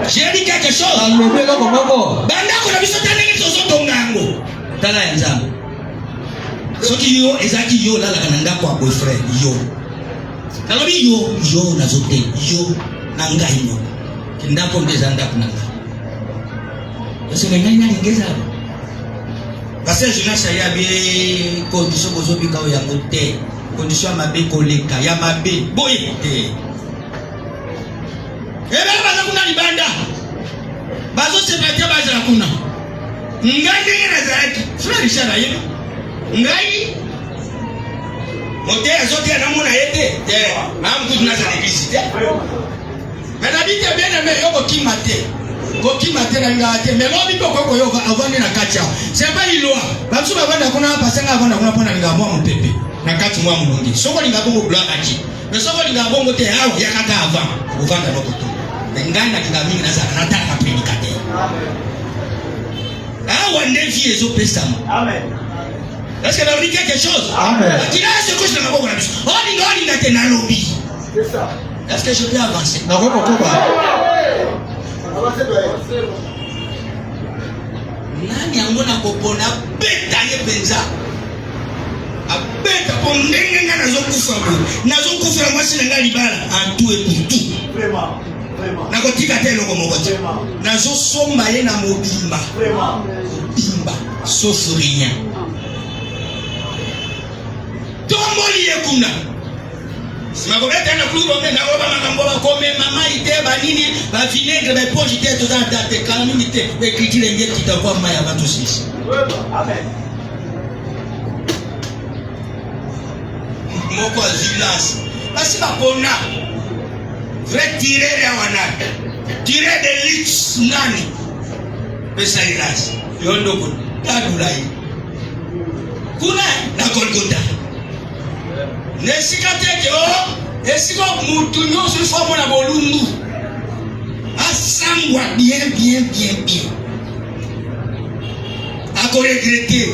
J'ai dit quelque chose. Banda ko na biso tanenge soso tongango. Tala ya nzambo. Soki yo ezaki yo la kananga kwa boyfriend yo. Nalobi yo na zote yo na ngai no. Kindapo ndezanda kunanga. Est-ce que ngani ngeza? Parce que je n'ai pas bien condition bozobi ka ya ngote. Condition mabe koleka ya mabe. Boye. Ebe baza kuna libanda. Bazo sepatia baza kuna. Ngani ngeza frère Richard yeba. Ngai mote azote anamona yete mam kutuna za l'église mais la Bible bien aimé yoko kimate ko kimate na ngate mais lo bibo ko yo avandi na kacha c'est pas une loi basu bavanda kuna pasenga avanda kuna pona linga mwa mpepe na kati mwa mulungi soko linga bongo block achi mais soko linga bongo te hao yakata avant kuvanda loko to nganda kinga mingi na za nataka prédicateur ah wande vie ezo pesa amen. Est-ce que vous avez quelque chose? Amen. C'est ça. Est-ce que je peux avancer? Nani angona kopona beta ye benza. Abeta pondenge ngana zokufa bo. Nazokufa mwasi nga libala en tout et pour tout. Vraiment. Vraiment. Nakotika telo ko mokote. Nazosomba ye na mobimba. Vraiment. Bimba sauf rien. Tomboli ekuna. Simagobeta na kulo na roba makambola kome mama ite ba nini ba vinaigre ba poche ite to dans date quand même ite écrit les miens qui t'envoie maya ba tous ici. Amen. Moko azilas. Basi ba pona. Vrai tirer ya wana. Tirer de lits nani. Pesa ilas. Yondo ko tadulai. Kuna na Golgotha. Nesikateke o esiko mutu nyonso ifo mona bolungu asangwa bien ako regretter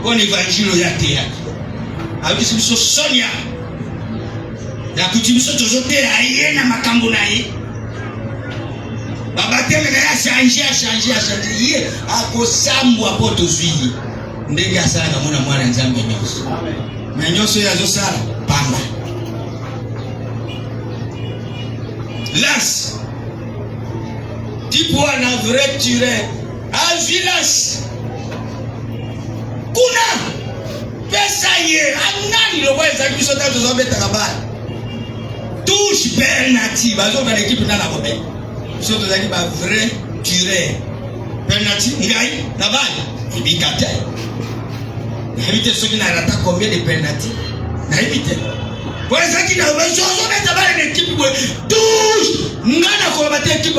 kon évangile ya te abi biso Sonia ya kutibiso tozote aye na makambo na ye baba teme na ya changer ye ako sambwa poto zwi ndenge asala mona mwana nzambe nyonso mais nyonso ya zosala pamba las tipo na vrai tuer a village kuna pesa ye anani lo weza biso tazo zobeta kabala touche penalty bazo ba l'équipe na la bobe so to zaki ba vrai tuer penalty ngai na bali ibikate éviter ceux qui n'arrêtent pas combien de pénalty. Éviter. Pour ceux qui n'ont pas de l'équipe, touche. N'ana combattre l'équipe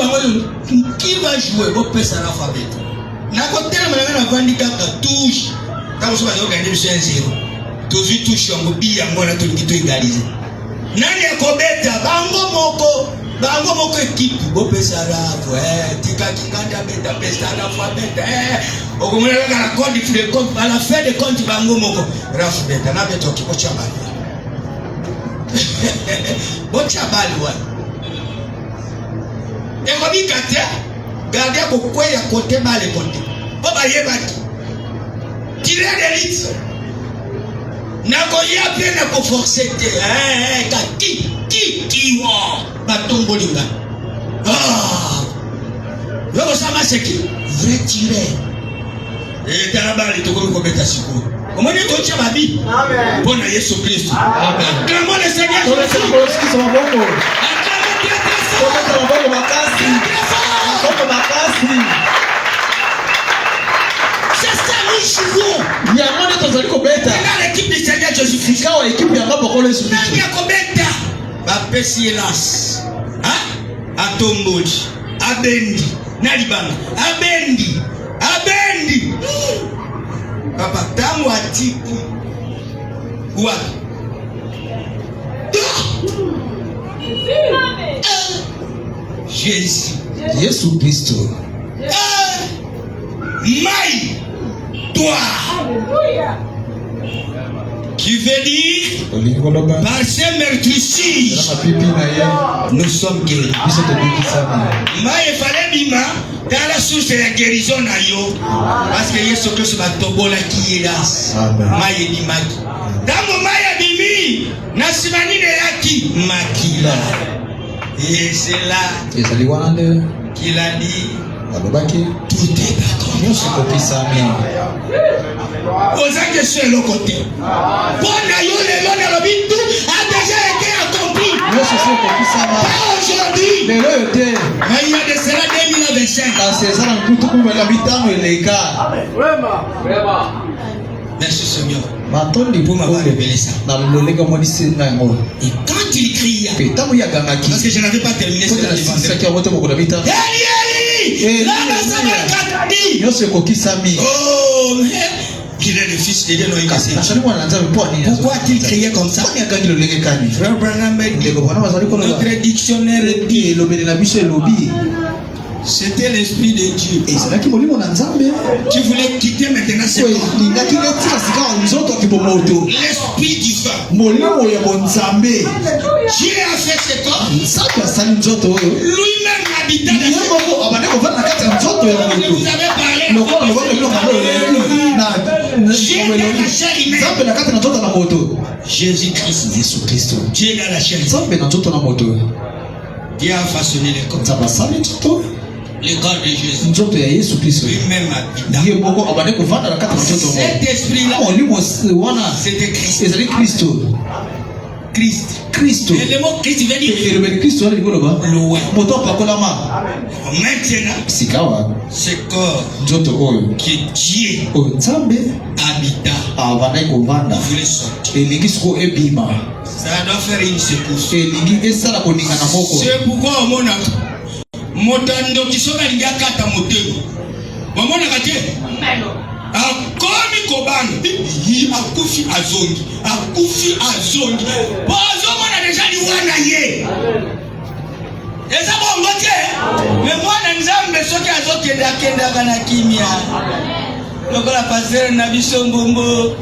qui va jouer au PS à l'alphabet. N'a côté la handicap touche. Quand vous allez gagner sur 1-0. Toujours touche en bille en mona tout qui égaliser. Nani akobeta bango moko équipe au PS à l'alphabet. Tika kinganda beta PS à l'alphabet. Okumuna la compte de compte à la fin de compte bango moko rafu beta na beto ki kocha bali bocha bali wa e ko bi katia garder ko kweya côté bale côté baba yebaki tirer de lit na ko ya pe na ko forcer te ka ki wa batombolinga yo sama seki vrai tirer et tarabali to ko beta siko comment est ton chababi amen bon Yesu Christ amen comment le Seigneur on laisse le qui sont bons on makasi jouons. Il y a moins de temps à l'équipe. Dans l'équipe du Seigneur Jésus-Christ. Quand l'équipe il y a pas beaucoup de soucis. Il y a combien de temps? Bapesi hélas. Hein? Atombodi. Abendi. Nalibanga. Abendi. Papa, tamu atiku. Quoi? Jésus. Jésus Christ. Maï. Toi. Qui veut dire par ces meurtrissures nous sommes guéris. Maï il fallait bima dans la source de la guérison na yo parce que Yesu Christ va tobola qui est là. Maï dit maki. Dans mon maï bimi na simani de yaki makila. Et c'est là qu'il a dit tout est d'accord. Posez question de l'autre côté. Le but a déjà été accompli. Pas aujourd'hui. Mais il y a de cela 2025. Merci Seigneur. Pour m'avoir révélé ça. Et quand il crie, parce que je n'avais pas terminé cela. Oh, qu'il est le fils de Dieu. Pourquoi a-t-il crié comme ça? Frère Branham, notre dictionnaire dit c'était l'esprit de Dieu. Tu voulais quitter maintenant ce corps. L'esprit du vin. Dieu a fait ce corps. Lui-même habitant dans ce corps. Vous avez parlé. Dieu dans la chair humaine. Jésus-Christ. Dieu dans la chair humaine. Dieu a façonné le corps. Le corps de Jésus. Lui-même habitant. Cet esprit-là, c'était Christ. Christ. Et le mot Christ veut dire loin. Maintenant, ce corps qui Dieu habita, voulait sortir. Ça doit faire une secousse. C'est pourquoi au monde Motando kisoka lingakata motego. Wamona kate? Akomi kobanga. Akufi azongi. Bozo mona deja ni wana ye. Eza bongo te. Mais mwana nzambe soki azokenda kana kimia. Lokola pasteur na biso mbombo.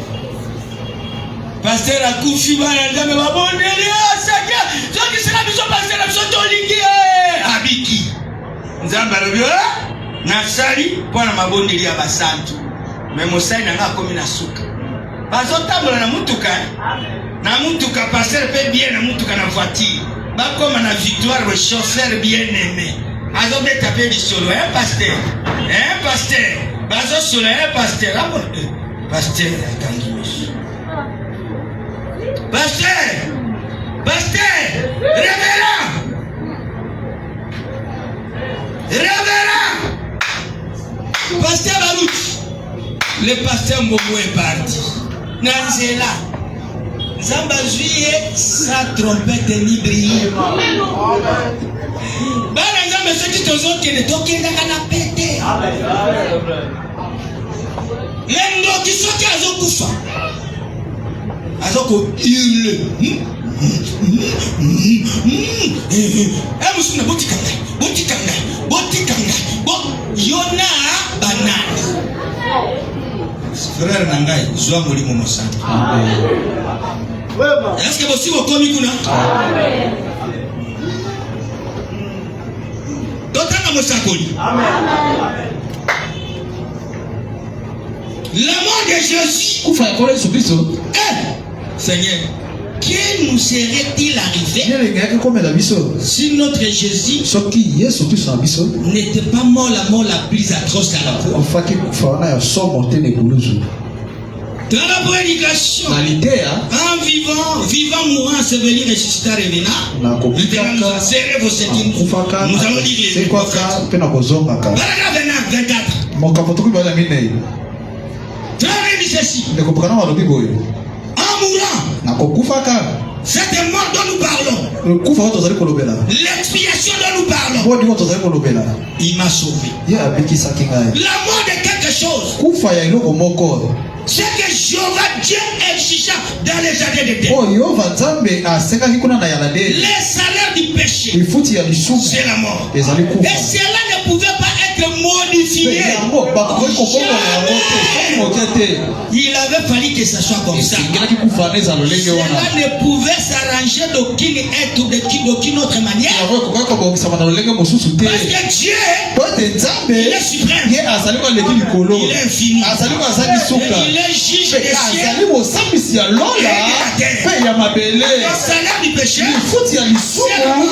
Pasteur akufi bana nzambe babondeli asaka. Soki sina biso pasteur na biso tolingi abiki. Nzamba robio nasali pona mabondeli ya basantu me mosali nanga akomi na suka bazotambola na mutuka passer pe bien na mutuka na voiture bakoma na victoire le chauffeur bien aimé azobeta pe lisolo pasteur bazo solo pasteur pasteur akangi miso pasteur révérend Pasteur Barout, le pasteur Momo est parti. Nanzela, Zamba juillet, sa trompette ni brille. Bana Zamba se dit aux autres qui ne toquent dans la pété. Même qui sont qui Azokufa. Azoko hurle. Musuna botikanga. Yona banane. Frère Nangai, joie molimo mosana. Est-ce que vous aussi vous commis kuna? Amen. Totana mosakoli. Amen. L'amour de Jésus. Kufa yakole Yesu Kristo. Seigneur, que nous serait-il arrivé si notre Jésus n'était pas mort la mort la plus atroce à la croix? Dans la prédication, en vivant, mourant, enseveli, ressuscité, revenant, nous allons serrer vos ceintures. Nous allons lire les paragraphe 24. ceci. Ne comprenons pas le Bible. En mourant, Na kokufaka. cette mort dont nous parlons, Kufa watu zali kolobela. l'expiation dont nous parlons, Bodi watu zali kolobela. il m'a sauvé. Ya biki sakinga. La mort de quelque chose, Kufa ya iloko moko. c'est que Jéhovah Dieu exigea dans les jardins d'Éden. Oh Yehova Nzambe aseka kikuna na yala de. Les salaires du péché, Ifuti ya lisumu. c'est la mort. Ezali Et kufa. cela ne pouvait pas être modifié. Yango bakoki kokoko na yango te. Il avait fallu que ça soit comme ça. Ingelaki kufa neza lolenge wana. Cela ne pouvait s'arranger d'aucune autre manière. Yango kokoki kobongisa na lolenge mosusu te. Parce que Dieu, Pote Nzambe il est suprême. ye azali ko leki likolo. Il est infini. Azali ko azali suka. Il est juge des cieux. Azali mosambisi ya lola pe ya mabele. Le salaire du péché, Ifuti ya lisumu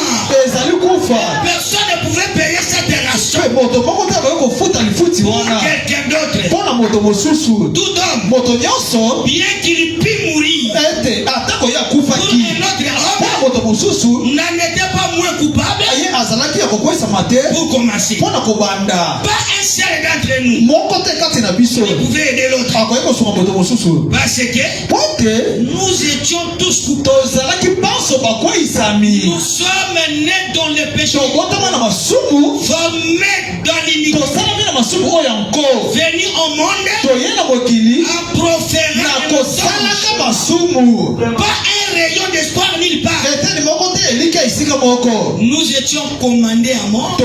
ezali kufa. personne ne pouvait payer cette rançon. Pe moto moko te akoki kofuta lifuti Pour wana. quelqu'un d'autre. Mpona moto mosusu. Tout homme, Moto nyonso bien qu'il puisse mourir, ete atako ya pour akufaki. un autre Mpona homme, moto mosusu n'en était pas moins coupable ye azalaki ya kokwesama te pour commencer. mpona kobanda. Pas un seul d'entre nous Moko te kati na biso ne pouvait aider l'autre. akoki kosunga moto mosusu. Parce que Po te nous étions tous coupables. tozalaki banso bakweyisami. Nous sommes nés dans le péché, tobotama na masumu. formés dans l'iniquité, tosalami na masumu oyo yango. venus au monde toye na mokili en proférant na un kosalaka mensonge. masumu. Pas un rayon d'espoir nulle part. eteni moko te eliki ya esika moko. Nous étions commandés à mort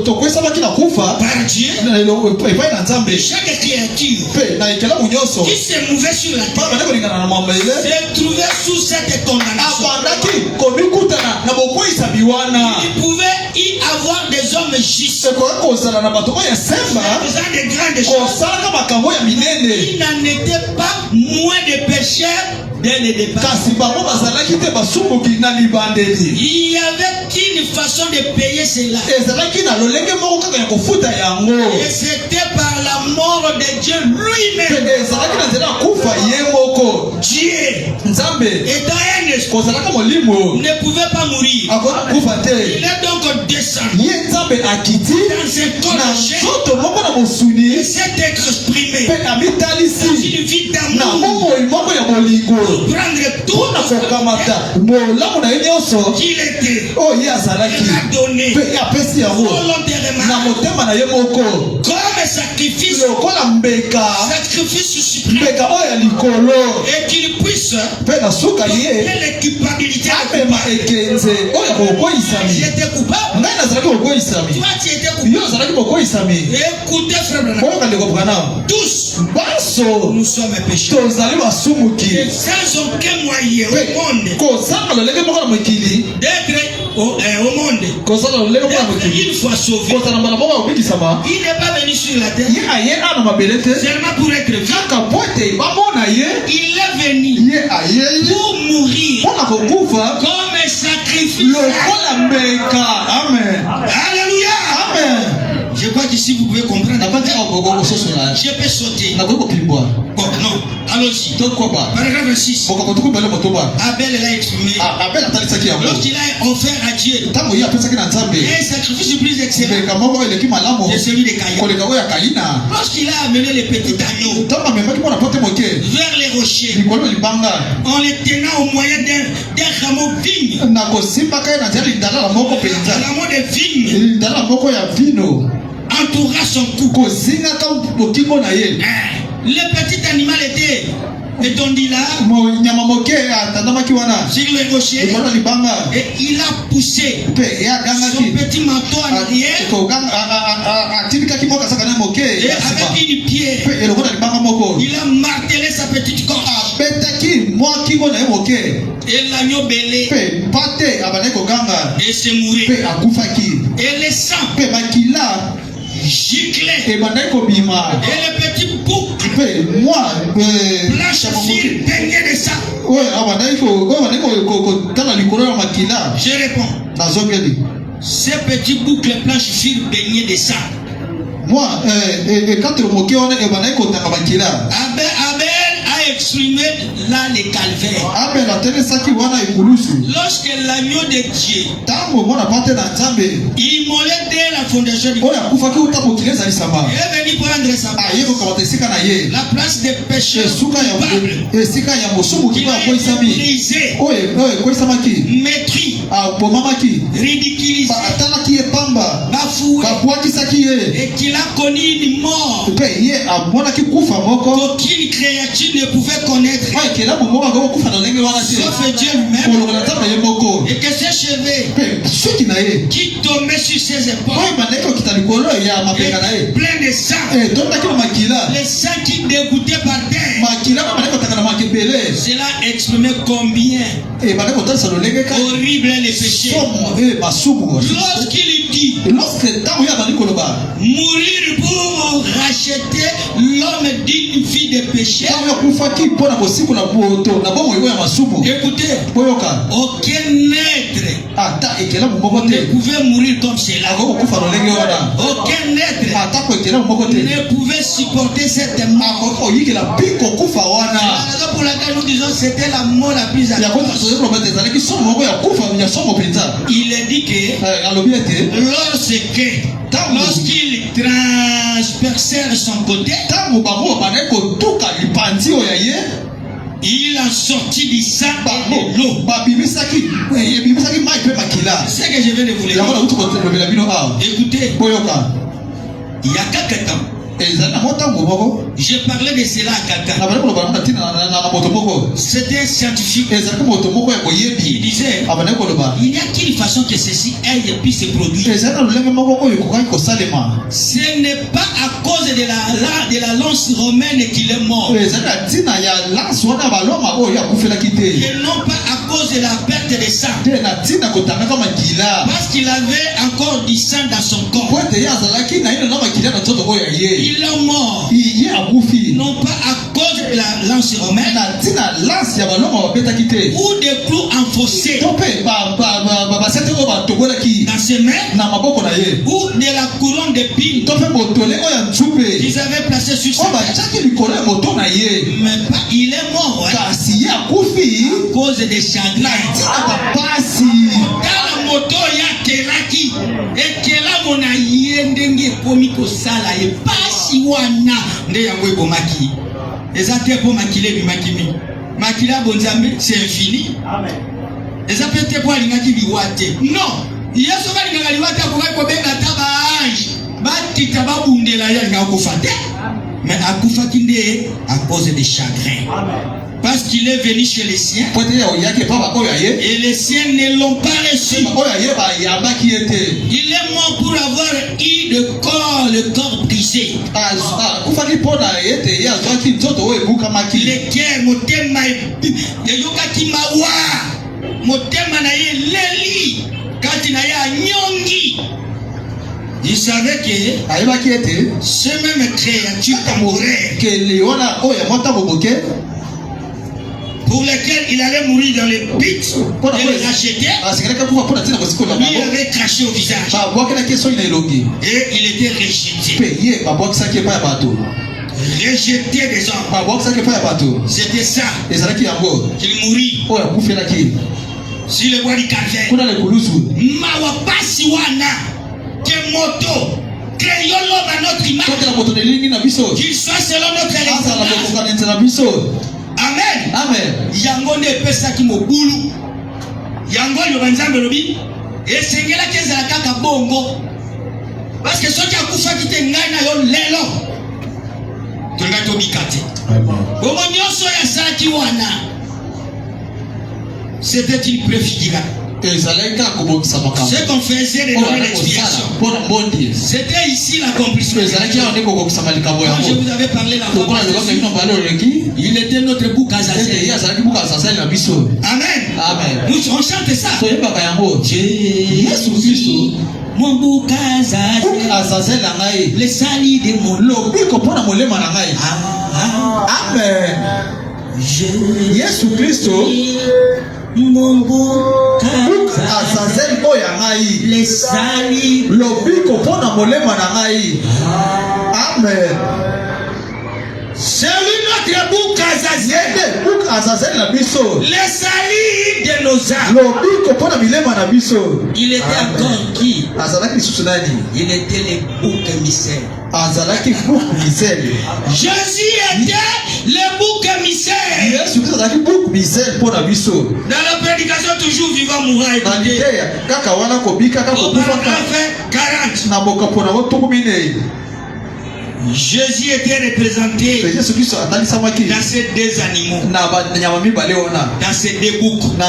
tokwesamaki na kufa par Dieu. epai na nzambe Chaque créature mpe na ekelamu nyonso qui se mouvait sur la mpo terre bande kolingana na mambele se trouvait sous cette condamnation. abandaki komikutana na bokweyisami wana. Il pouvait y avoir des hommes justes, ekoki kozala na bato oyo esemba faisant des grandes choses. kosalaka makambo ya minene Il n'en était pas moins de pécheurs dès le départ. kasi bango bazalaki te basumbuki na libandeli. Il y avait une façon de payer cela. ezalaki na lolenge moko kaka ya kofuta yango. Et c'était par la mort de Dieu lui-même. mpe ezalaki na nzela ya kufa ye moko. Dieu, nzambe étant un esprit, kozalaka molimo ne pouvait pas mourir. akona kufa Il te. est donc descendu ye nzambe akiti dans un corps na de chair nzoto moko na mosuni et s'est exprimé mpe dans amitalisi une vie na d'amour bomoi moko ya molingo pour prendre tout mpona kokamata molamu na ye nyonso qu'il était. oyo ye azalaki Il a donné mpe apesi yango na volontairement motema na ye moko comme sacrifice, lokola mbeka sacrifice suprême, mbeka oyo ya likolo et qu'il puisse mpe na suka ye donner les culpabilités. amema ekenze oyo ya kokoyisami. J'étais coupable, ngai nazalaki kokoyisami toi tu étais coupable. yo ozalaki kokoyisami. Écoutez frère Branham, oyoka ndeko Branham tous banso nous sommes pécheurs. tozali basumuki Et sans aucun moyen au monde kozanga lolenge moko na mokili d'être au monde, kozala lolenge moko na d'être mokili une fois sauvé. kozala mbala moko ya kobikisama. Il n'est pas venu sur la terre ye aye ana mabele te seulement pour être vu. kaka po ete bamona ye Il est venu ye ayei pour mourir mpona kokufa comme un sacrifice. lokola mbeka. Amen. Alléluia. Amen. Je crois qu'ici vous pouvez comprendre. nabandi awa boko kososola Je peux sauter. nakoki kopimbwa Bon, non, allons-y. tokoba Paragraphe 6. boko tukubele motoba. Abel l'a exprimé. abel atalisaki yango Lorsqu'il a offert à Dieu ntango ye apesaki na nzambe un sacrifice plus excellent mbeka moko eleki malamu de celui de Caïn. koleka oyo ya kayina. Lorsqu'il a amené les petits agneaux ntango amemaki mwana pote moke vers les rochers, likolo libanga en les tenant au moyen d'un rameau vigne, na kosimbaka ye na nzela lindalala moko un mpenza rameau de vigne lindalala moko ya vino entoura son cou. kozingaka bokingo na ye. Le petit animal était étendu là nyama moke atandamaki wana sur les rochers likolo na libanga et il a poussé mpe ye son agangaki petit manteau en arrière atindikaki moko asaka na moke et ya nsima avec une pierre mpe eloko na libanga moko il a martelé sa petite corde abetaki mwa kingo na ye moke et l'agneau belé mpe mpate abandaki koganga et se mourit mpe akufaki et le sang mpe makila giclait ebandaki kobima et le petit bouc mpe mwa blanche fille baignée de sang. oyo abandaki kotala likolo ya makila. Je réponds, nazongeli ces petits boucles blanches furent baignés de sang. mwa ekatelo moke wana ebandaki kotanga makila. Abel a exprimé là le calvaire. Lorsque l'agneau de Dieu immolé dès la fondation du monde, il est venu prendre sa place, la place des pécheurs coupables, qu'il a été brisé, maîtris, ridiculisé, bafoué, et qu'il a connu une mort qu'aucune créature ne pouvait connaître sauf Dieu lui-même, et que ses cheveux qui tombaient sur ses épaules et plein de sang, le sang qui dégoûtait par terre, cela exprimait combien horrible est le péché. Lorsqu'il dit mourir pour racheter l'homme d'une vie de péché, écoutez, aucun être ne pouvait mourir comme cela. Aucun être ne pouvait supporter cette mort. C'est la raison pour laquelle nous disons que c'était la mort la plus atroce. Il est dit que lorsqu'il transperçait son côté, il a sorti du sang et de l'eau. C'est ce que je viens de vous le dire. Écoutez, il y a quelques temps, j'ai parlé de cela à quelqu'un. C'était un scientifique. Il disait il n'y a qu'une façon que ceci puisse se produire. Ce n'est pas à cause de la lance romaine qu'il est mort. Et non pas à cause de la perte de sang. Parce qu'il avait encore du sang dans son corps. Il est mort. Non pas à cause de la lance romaine ou des clous enfoncés dans ses mains ou de la couronne d'épines qu'ils avaient placé sur sa tête. Mais pas, il est mort à cause des chagrins. Moto ya kelaki ekela mona yendenge komiko sala e pasi wana nde yango ebomaki ezate po makile bimakimi makila bonzambe c'est infini. Amen. Ezate te po alingaki biwate non yeso balingaka liwate ko benga taba ange batita babundela ya ngako fate mais akufaki nde à cause des chagrins. Amen. Parce qu'il est venu chez les siens et les siens ne l'ont pas reçu. Il est mort pour avoir eu le corps brisé. Le cœur, motema yokaki mawa, motema na ye leli, kati na ya nyongi. Il savait que ce même créature temporaire pour lesquels il allait mourir dans les pits et les racheter, lui avait craché au visage et il était rejeté. Rejeté des hommes. C'était ça qu'il mourit sur le bois du calvaire. Mawapasi wana kemoto créons l'homme à notre image, qu'il soit selon notre ressemblance. Amen. Amen. Yango ne pesa ki mobulu. Yango yo banzambe lobi. Esengela kezala kaka bongo. Parce que soki akufa kite ngai na yo lelo. Tonga to bikate. Amen. Bongo nyonso ya saki wana. C'était une préfiguration. Ce qu'on faisait de donner l'expiation. C'était ici l'accomplissement. Quand je vous avais parlé la fois, il était notre bouc Azazel. Amen. Amen. Nous on chante ça. Jésus, mon bouc Azazel, le sali de mon Amen. Jésus Christ. Mon bouc Azazel oyangai les sali lobiko pona molema na ngai. Amen. C'est lui notre notre bouc Azazel. Le salut de nos âmes. Il était encore qui? Il était le bouc émissaire. Jésus était le bouc émissaire. Dans la prédication toujours vivant mourant et au paragraphe 40. Jésus était représenté dans ces deux animaux, dans ces deux boucs. Le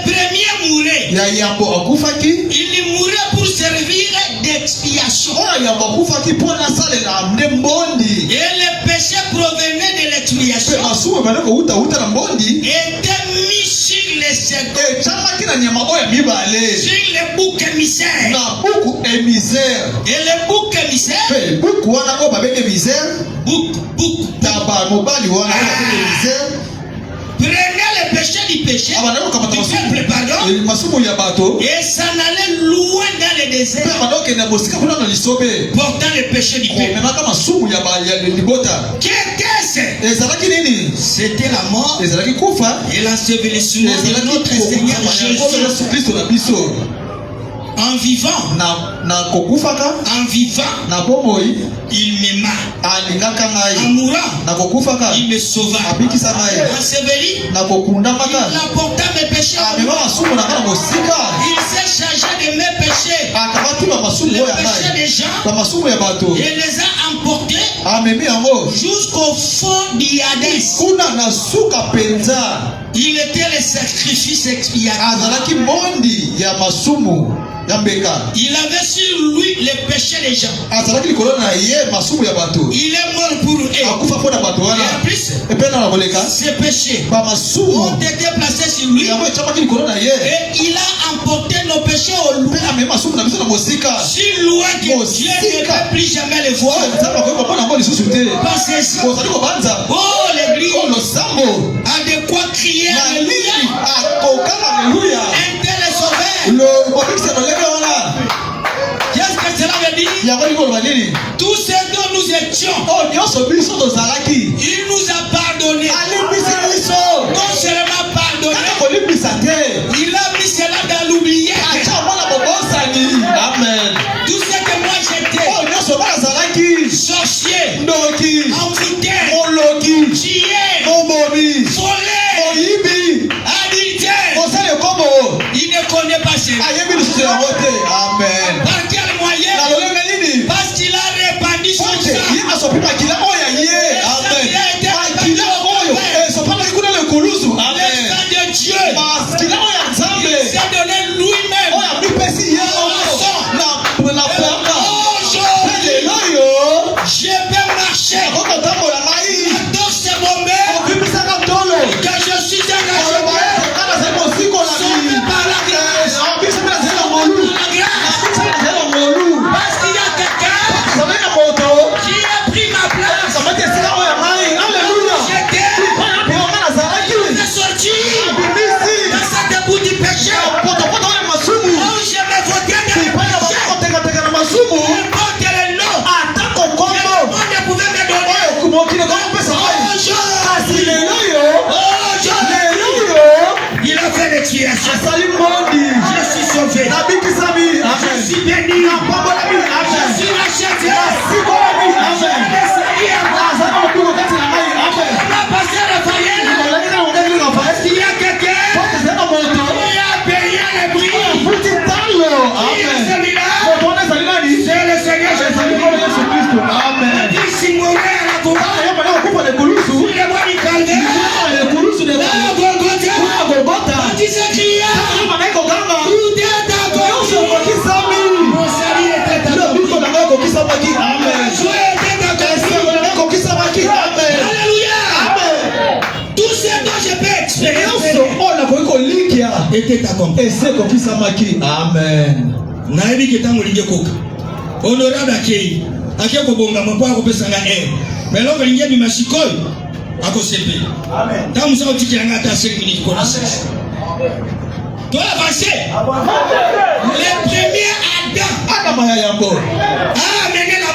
premier mourait. Il mourait pour servir d'expiation. Et le péché provenait de l'expiation était mis sur les second, sur le bouc émissaire. Et le bouc émissaire, prenait le péché du péché, du peuple, pardon, et s'en allait loin dans le désert, portant le péché du peuple. Qu'était-ce? C'était la mort et l'ensevelissement de notre Seigneur Jésus. En vivant, il m'aima. En mourant, il me sauva. Enseveli, il apporta mes péchés. Il s'est chargé de mes péchés, les péchés des gens, et les a emportés jusqu'au fond d'Hadès. Il était le sacrifice expiatoire. Il avait sur lui les péchés des gens. Il est mort pour eux. Et en plus, ces péchés ont été placés sur lui. Et il a emporté nos péchés au loin. Si loin que Dieu ne peut plus jamais les voir. Parce que oh l'église a de quoi crier alléluia. Un tel est sauvé. Qu'est-ce que cela veut dire? Tout ce dont nous étions, il nous a pardonné. Non seulement pardonné, il a mis cela dans l'oublié. Amen. Tout ce que moi j'étais, sorcier, envoûté, tué, volé, adultère, il ne connaît pas cela. Amen. Par quel moyen? Parce qu'il a répandu son sang. Le sang de Dieu, il s'est donné lui-même. Je peux marcher. Donc c'est mon mère que je suis engagé. Sauvé par la grâce. Parce qu'il y a quelqu'un qui a pris ma place. J'étais sorti dans cette boue du péché. Oh, je me votais dans le péché. N'importe quel nom. Le monde ne pouvait me donner. Il a fait l'expiation. Je suis sauvé. Je suis béni. Je suis racheté. Il y a quelqu'un qui a payé le prix. C'est le Seigneur Jésus. Amen. Si mourir à la croix, sur les bois du calvaire, quand il s'écria, tout est accompli. Mon salut était accompli. Amen. Joie était accompli. Alléluia. Tout ce dont je peux expérimenter était accompli. Amen. Naebi ketango ligekoka. Honorable akei. Akei kobonga mpo akopesanga mais l'homme lingi bi mashikoy akosepe. Amen. Tamu sa otikiranga ta 5 minutes kona 6. Toi avancer. Le premier Adam a mené la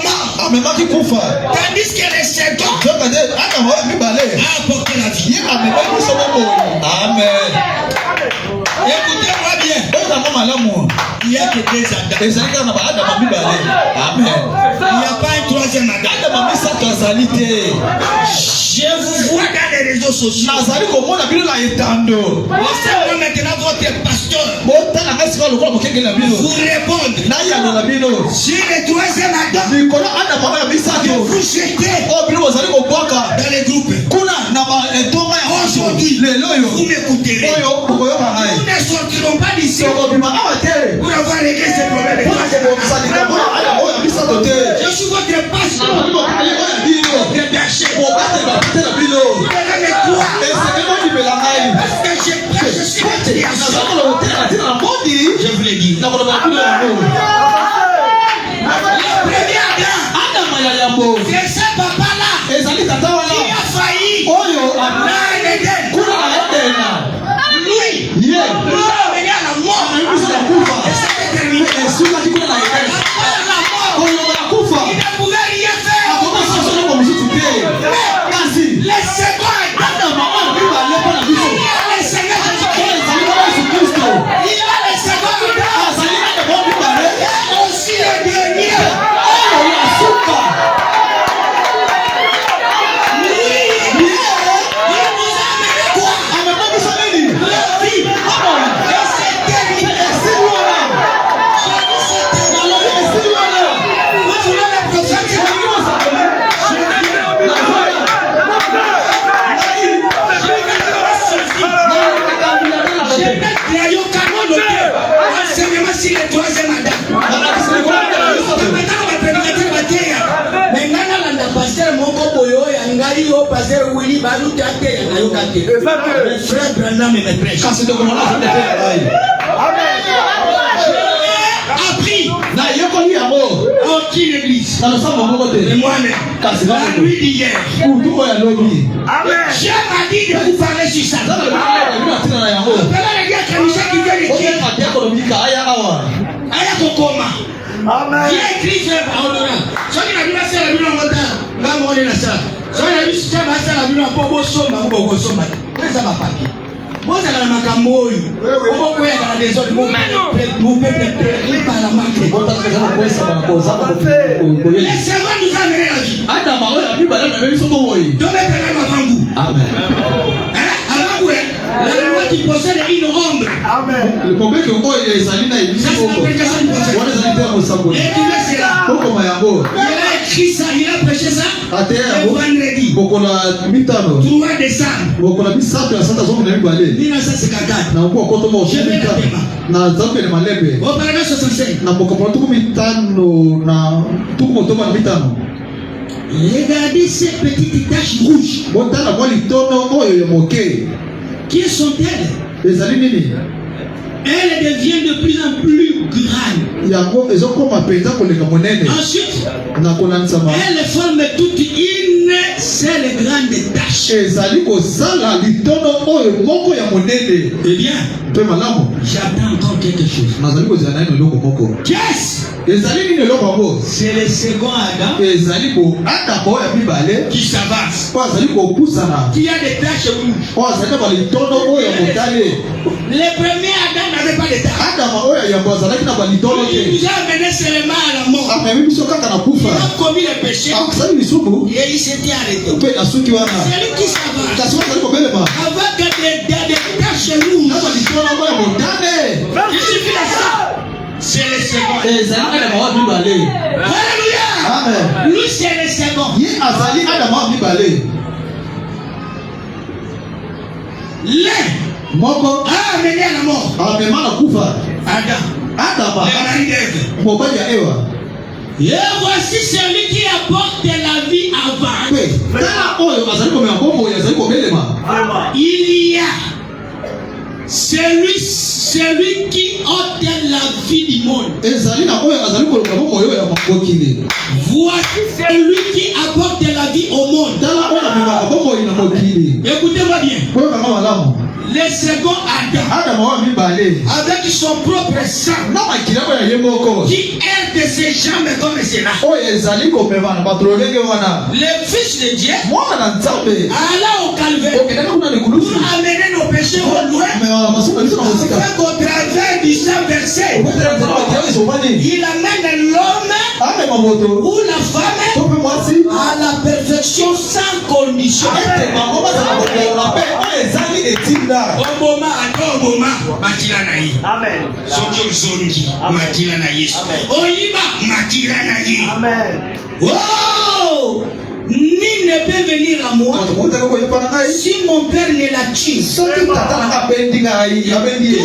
mort. amemaki kufa. Tandis que le second Adam oyo mibale a apporté la vie. ye amemaki biso bomoi. Amen. Écoutez-moi bien. Oyo na malamu. Il n'y a que deux Adam. Ezali kaka na ba Adam mibale. Amen. Il n'y a pas un troisième Adam. Adam misato azali te. Je vous vois dans les réseaux sociaux. Nazali komona bino na etando. Observez maintenant votre pasteur. Botala ngasi ka lokola mokenge na bino. Vous répondre. Na yano na bino. Sur le troisième Adam. Mikolo Adam oyo misato. Vous jetez Oh bino bozali kobwaka. dans les groupes. Kuna na ba etonga ya Aujourd'hui, lelo yo. vous m'écouterez. Oyo bokoyoka ngai. Nous ne sortirons pas d'ici Tokobima awa te. pour avoir réglé ce problème de Mpona troisième kosalika Adam. mona Adam oyo misato te. Je suis votre pasteur. Oyo bino. Détaché. Bobate bapite na bino. Vous devez me croire. Esekemo libela ngai. Parce que je prêche sur la création. Nazakolo kotela tina na modi. Je vous l'ai dit. Nakoloba na bino yango. Le premier Adam, Adam ya yambo. c'est ce papa-là Ezali tata wana. qui a failli Oyo dans l'Éden. kuna na Edena. Lui, Ye. nous a mené à la mort. Anaibisa na kufa. Et c'était terminé. Esukaki kuna na Edena. Après la mort, Oyo banakufa. il ne pouvait rien faire. Akoka sasa na mosusu te. Kasi. Le second Adam, Adam oyo mibale mpona biso. il y a le Seigneur Oyo Jésus-Christ. ezali na Yesu Kristo. Il y a le second Adam. Azali na Adam mibale. Il y a aussi le dernier. Oyo ya suka. Lui, il nous a mené quoi? Amema biso nini? La vie. Et c'est terminé. Esili wana. J'ai dit c'est terminé. Nalobi esili wana. Vous voulez le prophète? Je vais créer au canon de Dieu. Enseignement sur le troisième Adam. Mais nana landa pasteur moko boyo ya ngai yo pasteur Willy baluta te ya nayo kate. Le frère Branham me prêche. Kasi tokomona zande te ya ngai. Appris Na yekoli yango. aucune église. Na losambo moko Et te. moi-même, Kasi la nani. nuit d'hier, Kutu oyo alobi. Dieu m'a dit de vous parler sur ça. Zala lobi na tina na yango. Quand le gars Kamisha qui vient de dire, Okenga te kolobika aya awa. aya kokoma. Dieu écrit frère Baodora. Soki na bino asala bino ngota, nga moni na sala. Soki na bino sita basala bino po bosomba ngo bosomba. Eza ba papier. Bozala na makambo oyo. Obokwenda na desordre mo peuple parlement. Bota keza na kwesa ba koza ba Les koyeli. servants nous ont mené la vie. Adam oyo mibale na biso bomoi. Dove pena mavangu. Amen. Avangu la loi qui possède une ombre. Lipobeke oyo ezali na ebiso moko. Wana ezali te mosambo. Et tu laisses cela. Kokoma yango. Il a écrit ça, il a prêché ça. Ate Le yango. vendredi, Bokola mitano. 3 décembre Bokola bisato ya sata zomo na mibale. 1954. Na mpo koto mo shimika. Na zambe le malembe. Au paragraphe 65. Na bokola tuku mitano na tuku motoba na mitano. Regardez ces petites taches rouges. Botala mwa litono oyo ya moke. Qui sont-elles? Ezali nini? Elles deviennent de plus en plus grandes. Yango ezokoma penza kolenga monene. Ensuite, Na konanisama. elles forment toute une seule grande tache. Ezali kozala litono oyo moko ya monene. Eh bien, Mpe malamu. j'attends encore quelque chose. Nazali kozala na eloko moko. Qu'est-ce? Ezali nini eloko yango? C'est le second Adam Ezali ko Adam ya mibale. qui s'avance. Po azali kopusana. Qui a des taches rouges. Po azali na balitono oyo ya motane. Le premier Adam n'avait pas de taches. Adam oyo ya azalaki na balitono Il te. nous a amené seulement à la mort. Amemi biso kaka na Il kufa. a commis le péché Akusali lisumu. et il s'était arrêté. Mpe asuki wana. C'est lui qui s'avance. Kasi azali kobelema. Avec des taches rouges. Na balitono oyo ya motane. Il suffit de ça. C'est le second. Ezali na bawa mibale. Alléluia. Amen. Lui, c'est le second. Ye azali Adam ya mibale. L'un Moko a amené à la mort amema na kufa. Adam, Adam le mari d'Ève. mobali ya Ewa. Et voici celui qui apporte la vie avant. Mpe tala oyo azali komema bomoi azali kobelema. Il y a celui qui ôte la vie du monde. Ezali na oyo azali koloba bomoi oyo ya mokili. Voici celui qui apporte la vie au monde. Tala oyo amemaka bomoi na mokili. Écoutez-moi bien. Oyo kanga malamu. Le second Adam, avec son propre sang, qui erre de ses jambes comme cela. Le Fils de Dieu alla au calvaire pour amener nos péchés au loin, afin qu'au travers du sang versé, il amène l'homme ou la femme à la perfection sans condition. Amen. Oh! Nul ne peut venir à moi si mon Père ne la tue. Tous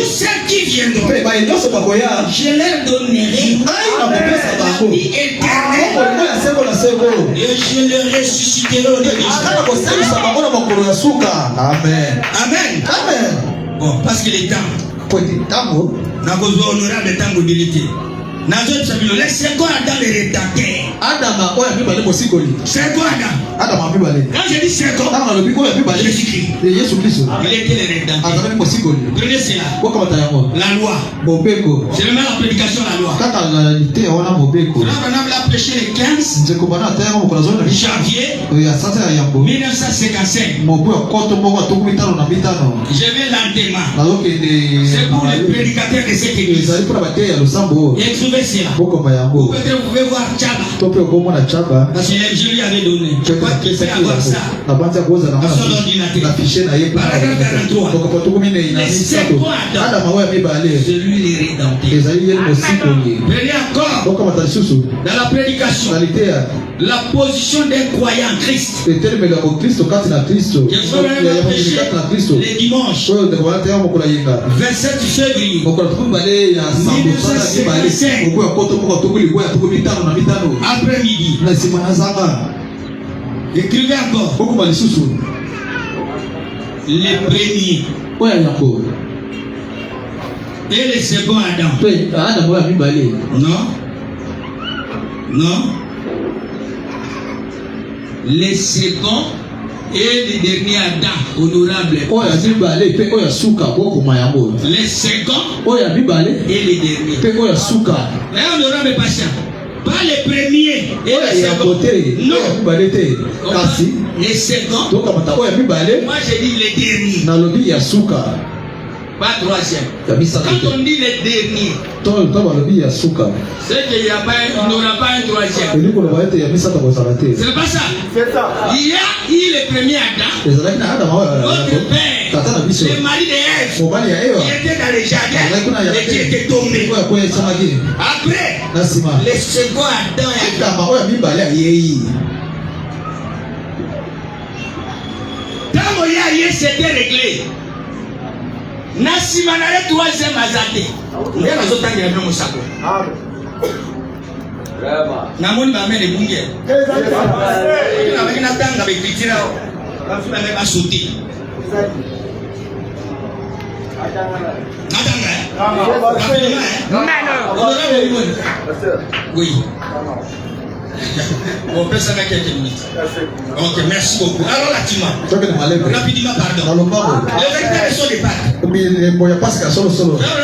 ceux qui viendront, je leur donnerai la vie éternelle et je le ressusciterai au dernier jour. Amen. Amen. Bon, parce qu'il est temps. N'a pas honorable le temps d'humilité. Le second Adam est rédacté. Second Adam. Quand je dis second, Jésus-Christ. Il était le rédacteur. Prenez cela. La loi. C'est même la prédication de la loi. Là, on a prêché le 15 janvier 1955. Je vais lentement. C'est pour les prédicateurs de cette église. Vous pouvez voir Chaba. Parce que je lui avais donné. Je crois qu'il fait avoir ça. Sur l'ordinateur. Paragraphe 43. Les second Adam. C'est lui les rédempteurs. Prenez encore. Dans la prédication. La position d'un croyant en Christ. Je vais même prêcher les dimanches. 27 février 1955. Après-midi. Écrivez encore. Les premiers. Et le second Adam. Non. Les seconds et les derniers Adam honorables. Les seconds et les derniers. Honorable patient. Pas les premiers et les seconds. Non. Les seconds. Moi j'ai dit les derniers. Pas troisième. Quand on dit les derniers, c'est qu'il n'aura pas un troisième. Ce n'est pas ça. Il y a le premier Adam, notre père, le mari de Ève, qui était dans le jardin et qui était tombé. Après, le second Adam Tant que c'était réglé. Nasima na le troisième azate. Nde nazotangira bino musako. Namoni ba mele bunge. Ina bakina tanga bekitira. Bafuna me basuti. Oui. On peut s'arrêter quelques minutes. Ok, merci beaucoup. Alors là, rapidement, pardon. Les réclamations des Pâques. Là, on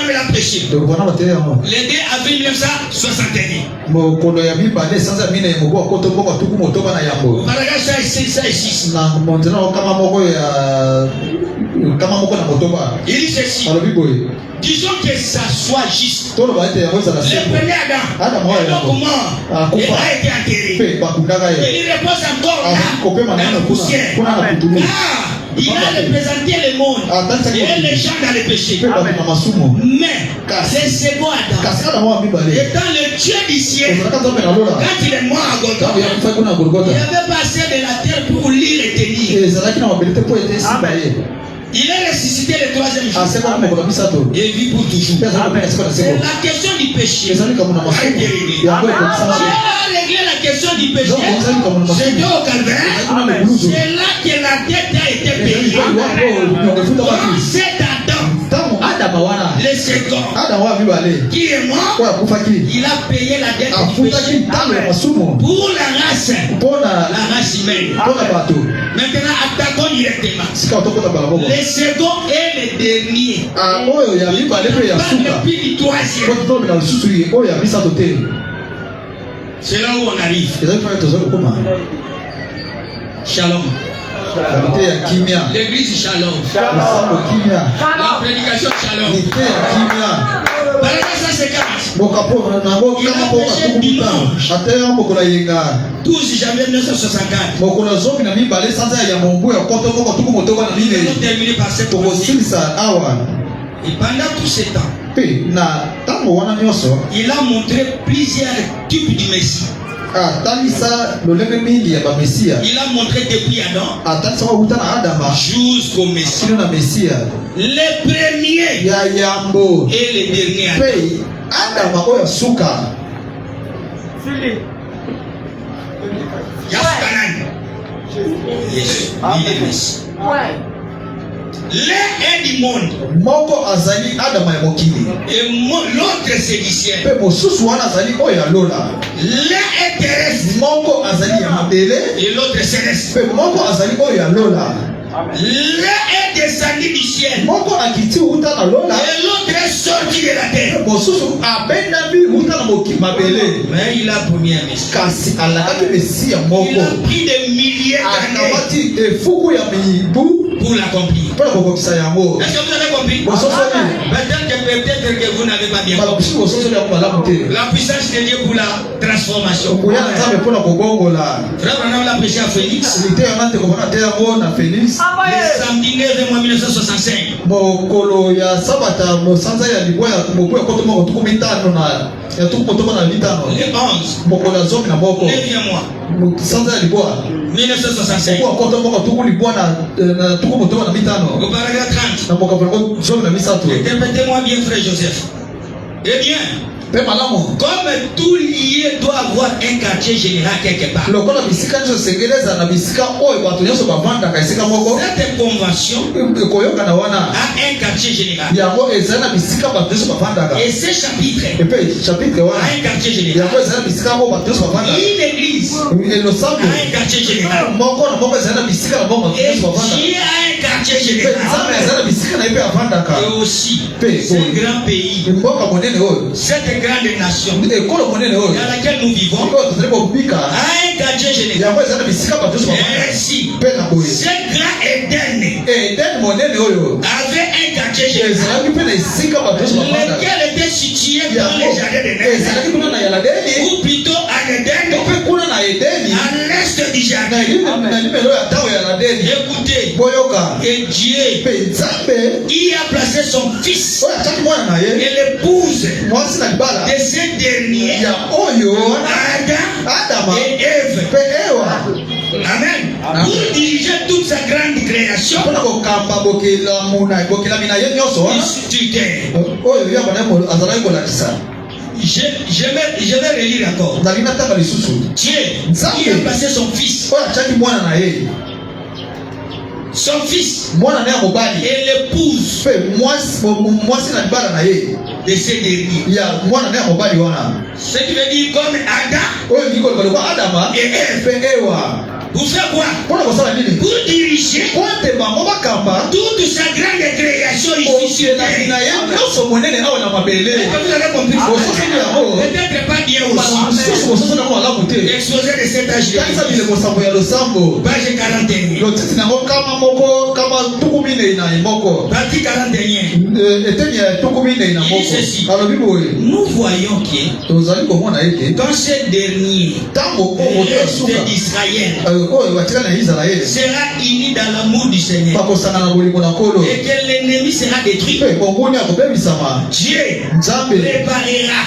a prêché. Le 2 avril 1961. Paragraphe 6. Il dit ceci. Disons que ça soit juste. Le premier Adam, donc mort, il a été enterré. Il repose encore là, dans la poussière. Il a représenté le monde et les gens dans le péché. Mais c'est second Adam, étant le Dieu du ciel, quand il est mort à Golgotha, il avait passé de la terre pour l'île et tenir. Il est ressuscité le troisième jour. Et vit pour toujours. C'est la question du péché. Dieu a réglé la question du péché. C'était au calvaire. C'est là que la dette a été payée. Cet Adam, le second qui est mort, il a payé la dette du péché pour la race humaine. Maintenant, attaquons directement. Le second et le dernier. Pas depuis le troisième. C'est là où on arrive. Shalom. L'église Shalom. La prédication Shalom. Ça c'est 12 janvier 1964. Nous terminé par cette prophétie. Et pendant tout ce temps, il a montré plusieurs types du Messie. Il a montré depuis Adam jusqu'au Messie. Les premiers et les derniers Adam. L'un est du monde et l'autre c'est du ciel. L'un est terrestre et l'autre céleste. L'un est descendu du ciel et l'autre est sorti de la terre. Mais il a promis un Messie. Il a pris des milliers d'années pour l'accomplir. Est-ce que vous avez compris? Peut-être que vous n'avez pas bien compris. La puissance de Dieu pour la transformation. Frère Branham l'a prêché à Phoenix. Le samedi 9 mai 1965. Le 11. 9e mois. 1965. Au paragraphe 30. Interprétez-moi bien, frère Joseph. Eh bien, comme tout lié doit avoir un quartier général quelque part. Cette convention a un quartier général. Et ce chapitre a un quartier général. Une église a un quartier général. Et Dieu a un quartier général. Et aussi, ce grand pays, cette grande nation dans laquelle nous vivons a un quartier général. Ainsi, ce grand Éden avait un quartier général, lequel était situé dans les jardins d'Éden, ou plutôt à Éden, à l'est du jardin. Écoutez, et Dieu y a placé son fils et l'épouse de ces derniers, Adam et Ève. Amen. Pour diriger toute sa grande création sur terre. Je vais relire encore. Dieu qui a placé son fils. Son fils et l'épouse de ces derniers. Ce qui veut dire comme Adam et Ève. Pour faire quoi? Pour diriger toute sa grande création ici sur terre. Vous avez compris? Peut-être pas bien aussi. Exposé de cet âge. Page 41. Partie 41. Il dit ceci. Nous voyons que dans ces derniers, le reste d'Israël sera uni dans l'amour du Seigneur et que l'ennemi sera détruit. Dieu préparera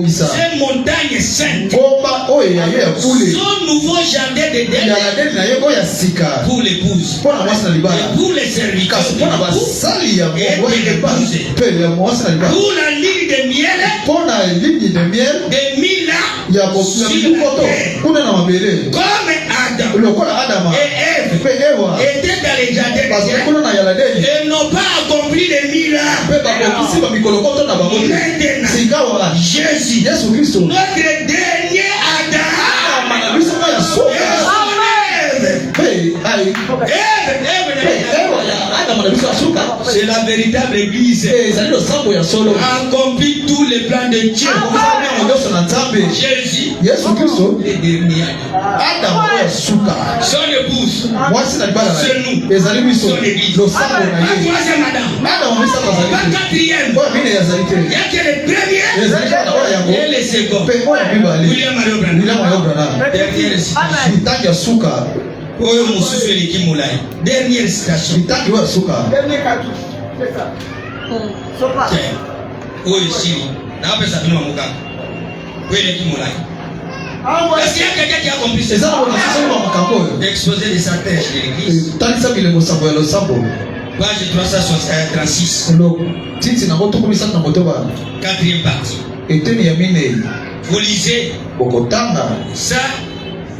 ces montagnes saintes, son nouveau jardin d'Éden pour l'épouse et pour les serviteurs pour la ligne de miel de 1000 ans sur la terre. Comme Adam et Ève étaient dans les jardins et n'ont pas accompli les 1000 ans. Yesu Kristo notre dernier Adam. manabiso ya suka c'est la véritable église. Accomplit tous les plans de Dieu. Jésus, le dernier Adam. Son épouse, c'est nous. Son église. Pas troisième Adam. Pas quatrième. Il n'y a que le premier et le second. William Mario Branham. Dernière citation. Oyo mususu eleki molai. Dernière citation. Dernier cartouche. C'est ça. Sopa. Oyo siri. Na pesa bino moka. Oyo eleki molai. Est-ce qu'il y a quelqu'un qui a compris ça? L'exposé des sartèches de l'église. Page 336. Quatrième partie. Vous lisez ça,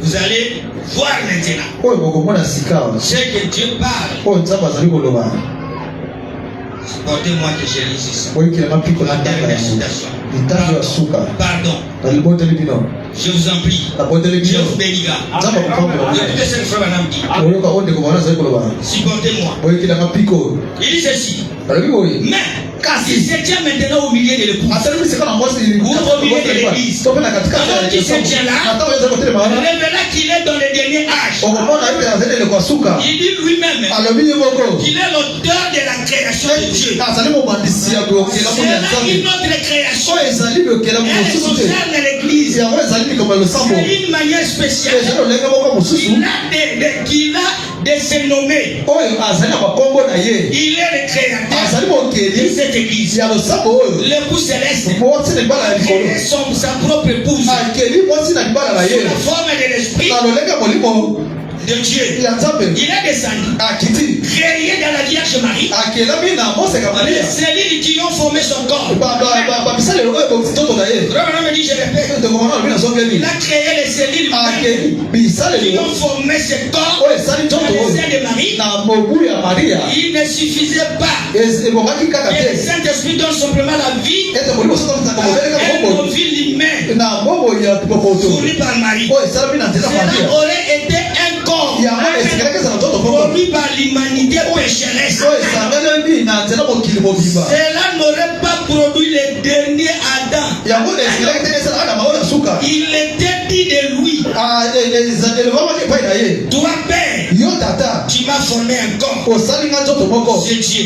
vous allez voir maintenant ce que Dieu parle. Portez-moi que je lise ça. La dernière citation. Pardon. Je vous en prie. Dieu vous bénira. Écoutez ce que Frère Branham dit. Supportez-moi. Il dit ceci. Mais il se tient maintenant au milieu de l'épouse. Ou au milieu de l'église. Alors qu'il se tient là, révéla qu'il est dans le dernier âge. Il dit lui-même qu'il est l'auteur de la création de Dieu. C'est une autre création. Elle concerne l'église. C'est une manière spéciale qu'il a de se nommer. Il est le créateur de cette église. L'époux céleste est sa propre épouse. Sous la forme de l'esprit de Dieu. Il est descendu, créé dans la Vierge Marie. Les cellules qui ont formé son corps. Me dit, je répète. Il a créé les cellules qui ont formé ce corps dans le sein de Marie. Il ne suffisait pas. Et le Saint-Esprit donne simplement la vie. Un mobile humain fourni par Marie. Cela aurait été un corps produit par l'humanité pécheresse. Cela n'aurait pas produit le dernier Adam. Il était dit de lui. Toi, Père, tu m'as formé un corps. C'est Dieu.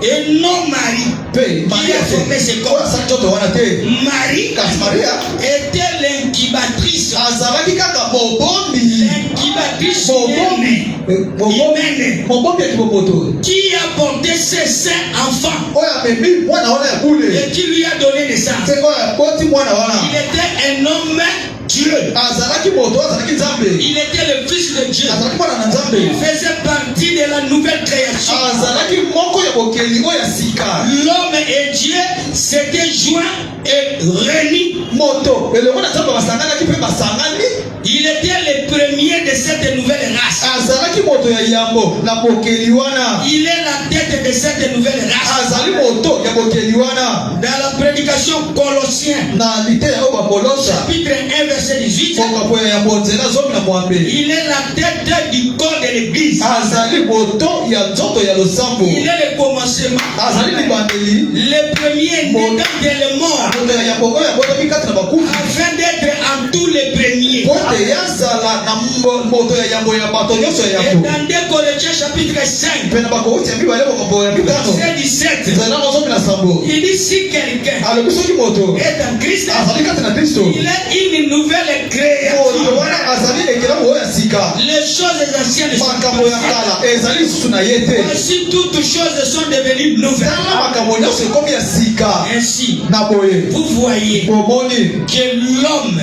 Et non Marie qui a formé ce corps. Marie était l'incubatrice. L'incubatrice humaine qui a porté ses saints enfants et qui lui a donné naissance. Il était un homme Dieu. Il était le fils de Dieu. Il faisait partie de la nouvelle création. L'homme et Dieu s'étaient joints et réunis. Il était le premier de cette nouvelle race. Il est la tête de cette nouvelle race. Dans la prédication Colossiens, chapitre 1, verset 18, il est la tête du corps de l'église. Il est le commencement, le premier né dans le monde, afin d'être en tous les premiers. Et dans 2 Corinthiens chapitre 5, verset 17, il dit si quelqu'un est en Christ, il est une nouvelle création. Les choses anciennes sont passées. Voici toutes choses sont devenues nouvelles. Ainsi, vous voyez que l'homme,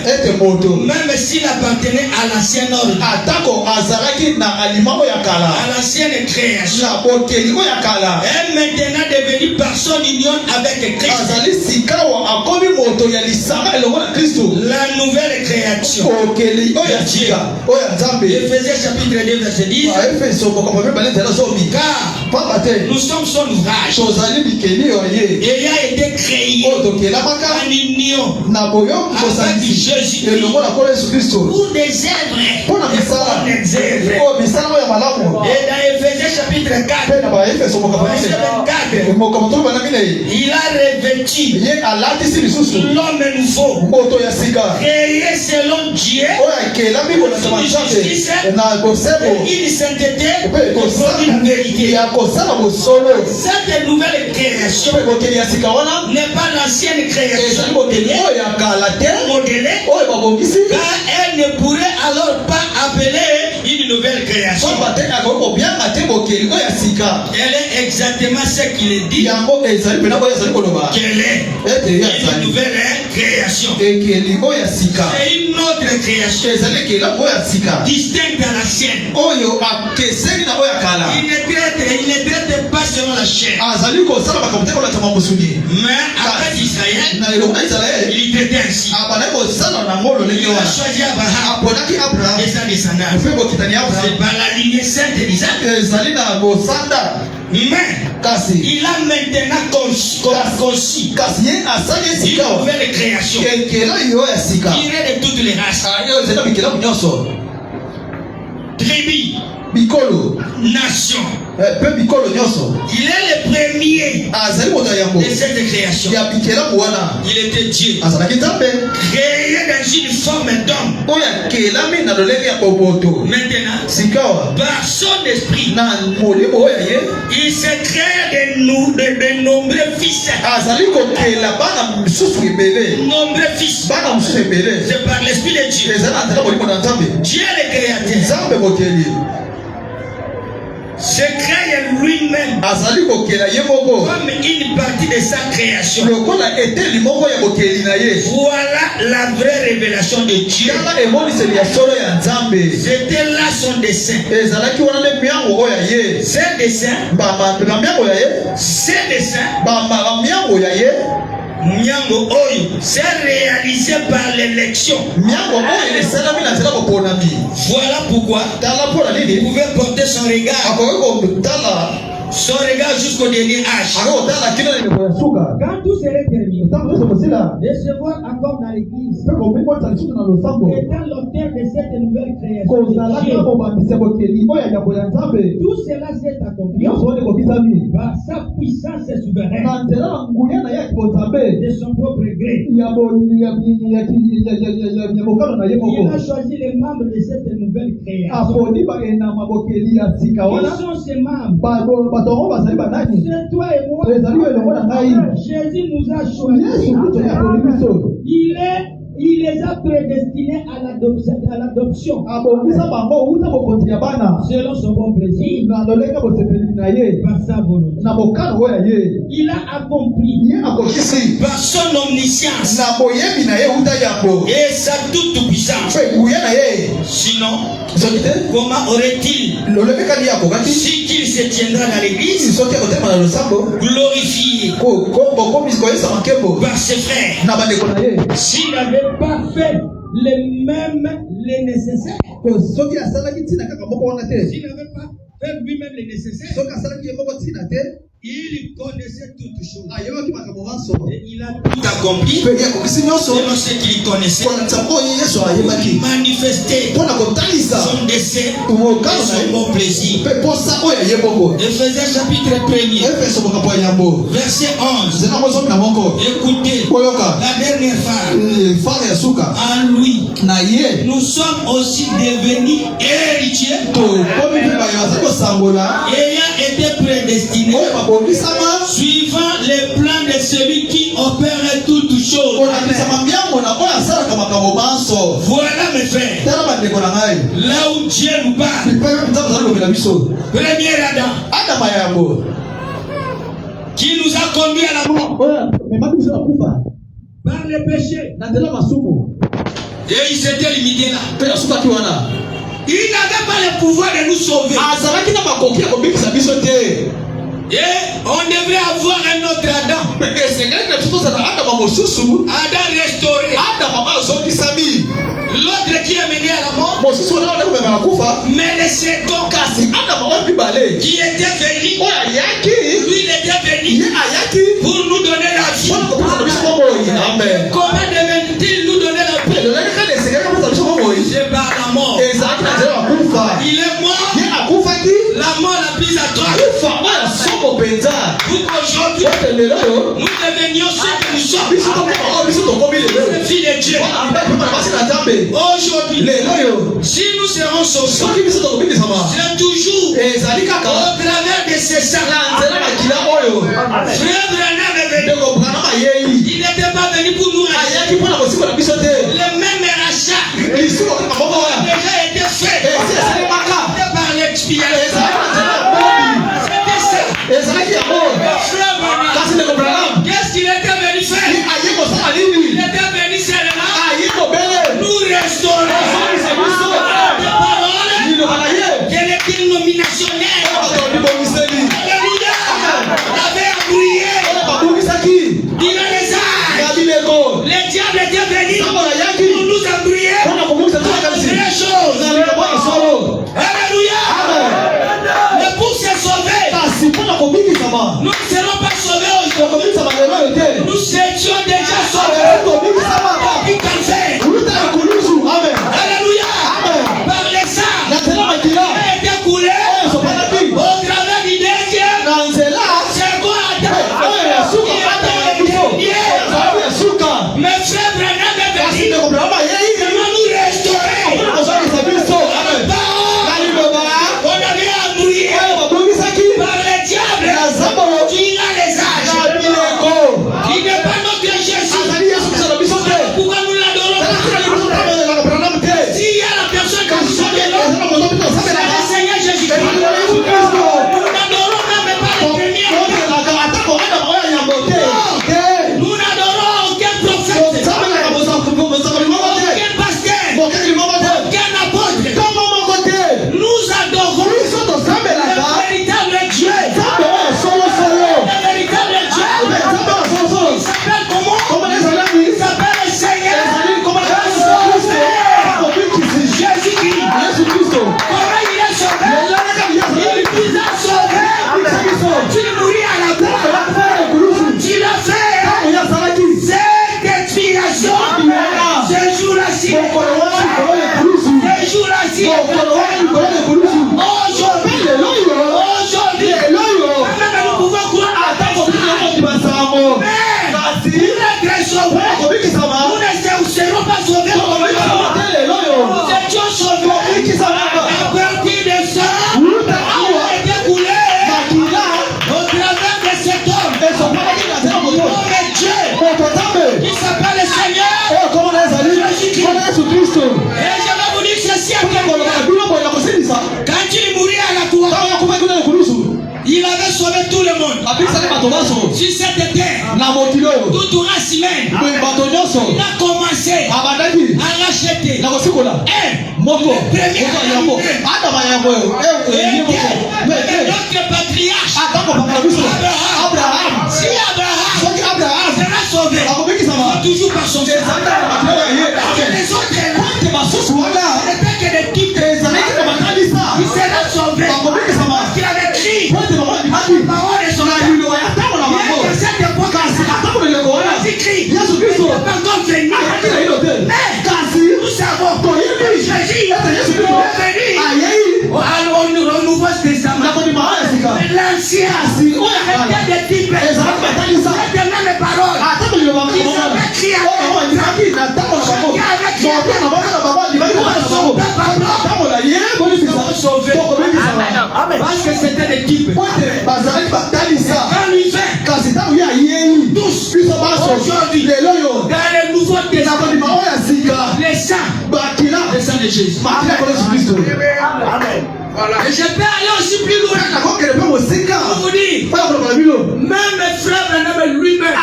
même s'il appartenait à l'ancien ordre, à l'ancienne création, est maintenant devenu par son union avec Christ la nouvelle création. Éphésiens chapitre 2 verset 10. Car Nous sommes son ouvrage. Ayant été créé en union avec Jésus-Christ pour des œuvres. Et dans Éphésiens chapitre 4, verset 24, il a revêtu l'homme nouveau, créé selon Dieu, une justice, une sainteté, une vérité. Cette nouvelle création n'est pas l'ancienne création modélée, car elle ne pourrait alors pas appeler une nouvelle création. Elle est exactement ce qu'il dit. Qu'elle est une nouvelle création. C'est une autre création distincte à la sienne. Il ne traite pas selon la chair. Mais après Israël, il traitait ainsi. Il a choisi Abraham et sa descendance. C'est par la lignée sainte d'Isaac. Mais il a maintenant conçu une nouvelle création tirée de toutes les races, tribus, nations. Il est le premier de cette création. Il était Dieu, créé dans une forme d'homme. Maintenant, par son esprit, il s'est créé de nombreux fils. Nombreux fils. C'est par l'esprit de Dieu. Dieu est le créateur. Se crée lui-même comme une partie de sa création. Voilà la vraie révélation de Dieu. C'était là son dessein. Miango Oyo, c'est réalisé par l'élection. Voilà pourquoi vous pouvez porter son regard jusqu'au dernier âge. Quand tout serait terminé, recevoir encore dans l'église étant l'auteur de cette nouvelle création. Tout cela s'est accompli par sa puissance souveraine de son propre gré. Il a choisi les membres de cette nouvelle création. Qui sont ces membres? C'est toi et moi. Jésus nous a choisis. Il les a prédestinés à l'adoption selon son bon plaisir, par sa volonté. Il a accompli par son omniscience et sa toute puissance. Sinon, comment aurait-il, si qu'il se tiendra dans l'église, glorifié par ses frères, s'il n'avait pas fait les nécessaires, s'il n'avait pas fait lui-même les nécessaires, il connaissait toutes choses. Et il a tout accompli selon ce qu'il connaissait. Manifester son dessein et son bon plaisir. Éphésiens chapitre 1er, verset 11. Écoutez, la dernière phase. En lui, nous sommes aussi devenus héritiers, ayant été prédestinés suivant les plans de celui qui opère toutes choses. Voilà mes frères, là où Dieu nous parle. Premier Adam, qui nous a conduit à la mort par le péché, et il s'était limité là. Il n'avait pas le pouvoir de nous sauver. Et on devrait avoir un autre Adam. Adam restauré. L'autre qui est mené à la mort. Mais le second qui était venu aujourd'hui, nous devenions ce que nous sommes. Les filles de Dieu. Aujourd'hui, si nous serons sauvés, c'est toujours au travers de ces saints. Frère Branham est venu. Il n'était pas venu pour nous racheter. Le même rachat a déjà été fait par l'expiation. C'était ça. Frère Branham, qu'est-ce qu'il était venu faire? Il était venu seulement nous restaurer. La parole, quelle est illuminationnelle. Alléluia. Avait brillé. Il a les âges. Les diables étaient venus pour nous embrouiller. Vraies choses. Alléluia. Mais pour se sauver, nous ne serons pas sauvés aujourd'hui. Nous étions déjà sauvés. Alléluia. Par les sangs qui a été coulé au travers du deuxième. C'est quoi? Mais frère Branham est venu. Il va nous restaurer. On avait embrouillé par les diables. Il a les âges. Il n'est pas notre Jésus. Pourquoi nous l'adorons? S'il y a la personne qui nous adore, c'est le Seigneur Jésus-Christ. Nous n'adorons même pas les premiers. Nous n'adorons aucun prophète, aucun pasteur, aucun apôtre. Nous adorons le véritable Dieu. Le véritable Dieu. Il s'appelle comment? Il s'appelle le Seigneur. Jésus-Christ. Comment il est sauvé? Il nous a sauvés. Tu mouris à la croix. Tu l'as fait. Cette expiration. Ce jour-là-ci. Ce jour-là-ci. Aujourd'hui. Même nous pouvons croire à ta mais nous ne serons pas sauvés. Nous étions sauvés. À partir de ça, il a été coulé au travers de cet homme. Homme et Dieu. Qui s'appelle le Seigneur. Jésus-Christ. Et je vais vous dire ceci à quelqu'un. Quand il mourit à la croix, il avait sauvé tout le monde. Sur cette terre, toute race humaine, il a commencé à racheter le premier notre patriarche Abraham. Si Abraham sera sauvé, il sera toujours pas sauvé. Les autres n'étaient que des types. Il sera sauvé parce qu'il avait crié. Parole est sauvée. À cette époque, Jésus-Christ n'était pas encore venu. Mais nous savons que Jésus est venu au Nouveau Testament. L'ancien était des types. C'était même les paroles. Ils avaient crié parce que c'était des types. Quand lui fait, tous aujourd'hui, dans le Nouveau Testament, les saints de Jésus. Amen. Voilà. Et je peux aller aussi plus loin. Pour vous dire, même frère Branham lui-même,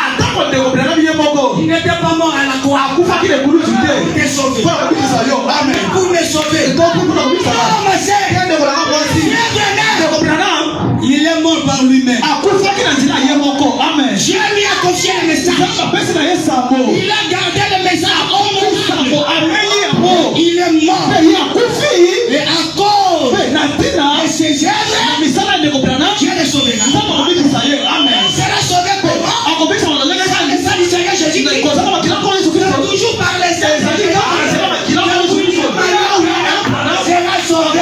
il n'était pas mort à la croix. Il était sauvé. Amen. Pour me sauver. Il est mort par lui-même. Dieu lui a confié le message. Il a gardé le message. Il est mort. Et à cause de ses œuvres, Dieu est sauvé. Amen. Il sera sauvé comment? Le sang du Seigneur Jésus-Christ. Toujours par les œuvres. Sera sauvé.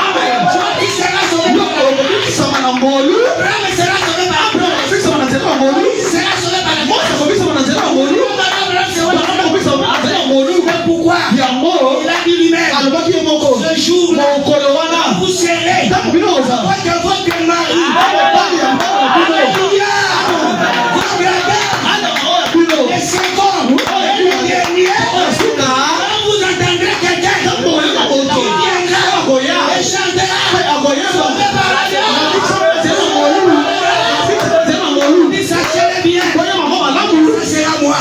Amen. Sera sauvé. Abraham sera sauvé par Abraham. votre mari. Alléluia. Les secondes, les derniers, quand vous entendrez quelqu'un qui viendra et chantera, sauvé par la Dieu. Sachez bien, ça sera moi.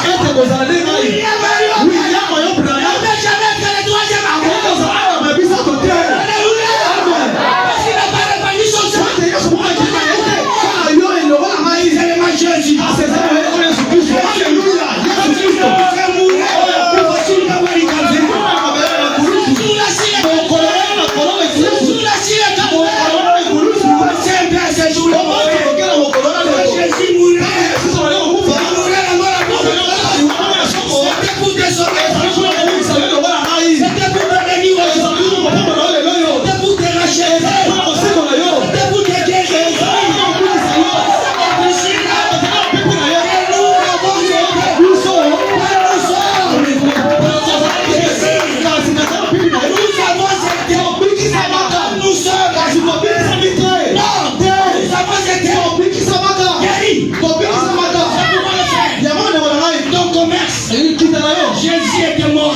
Jésus était mort.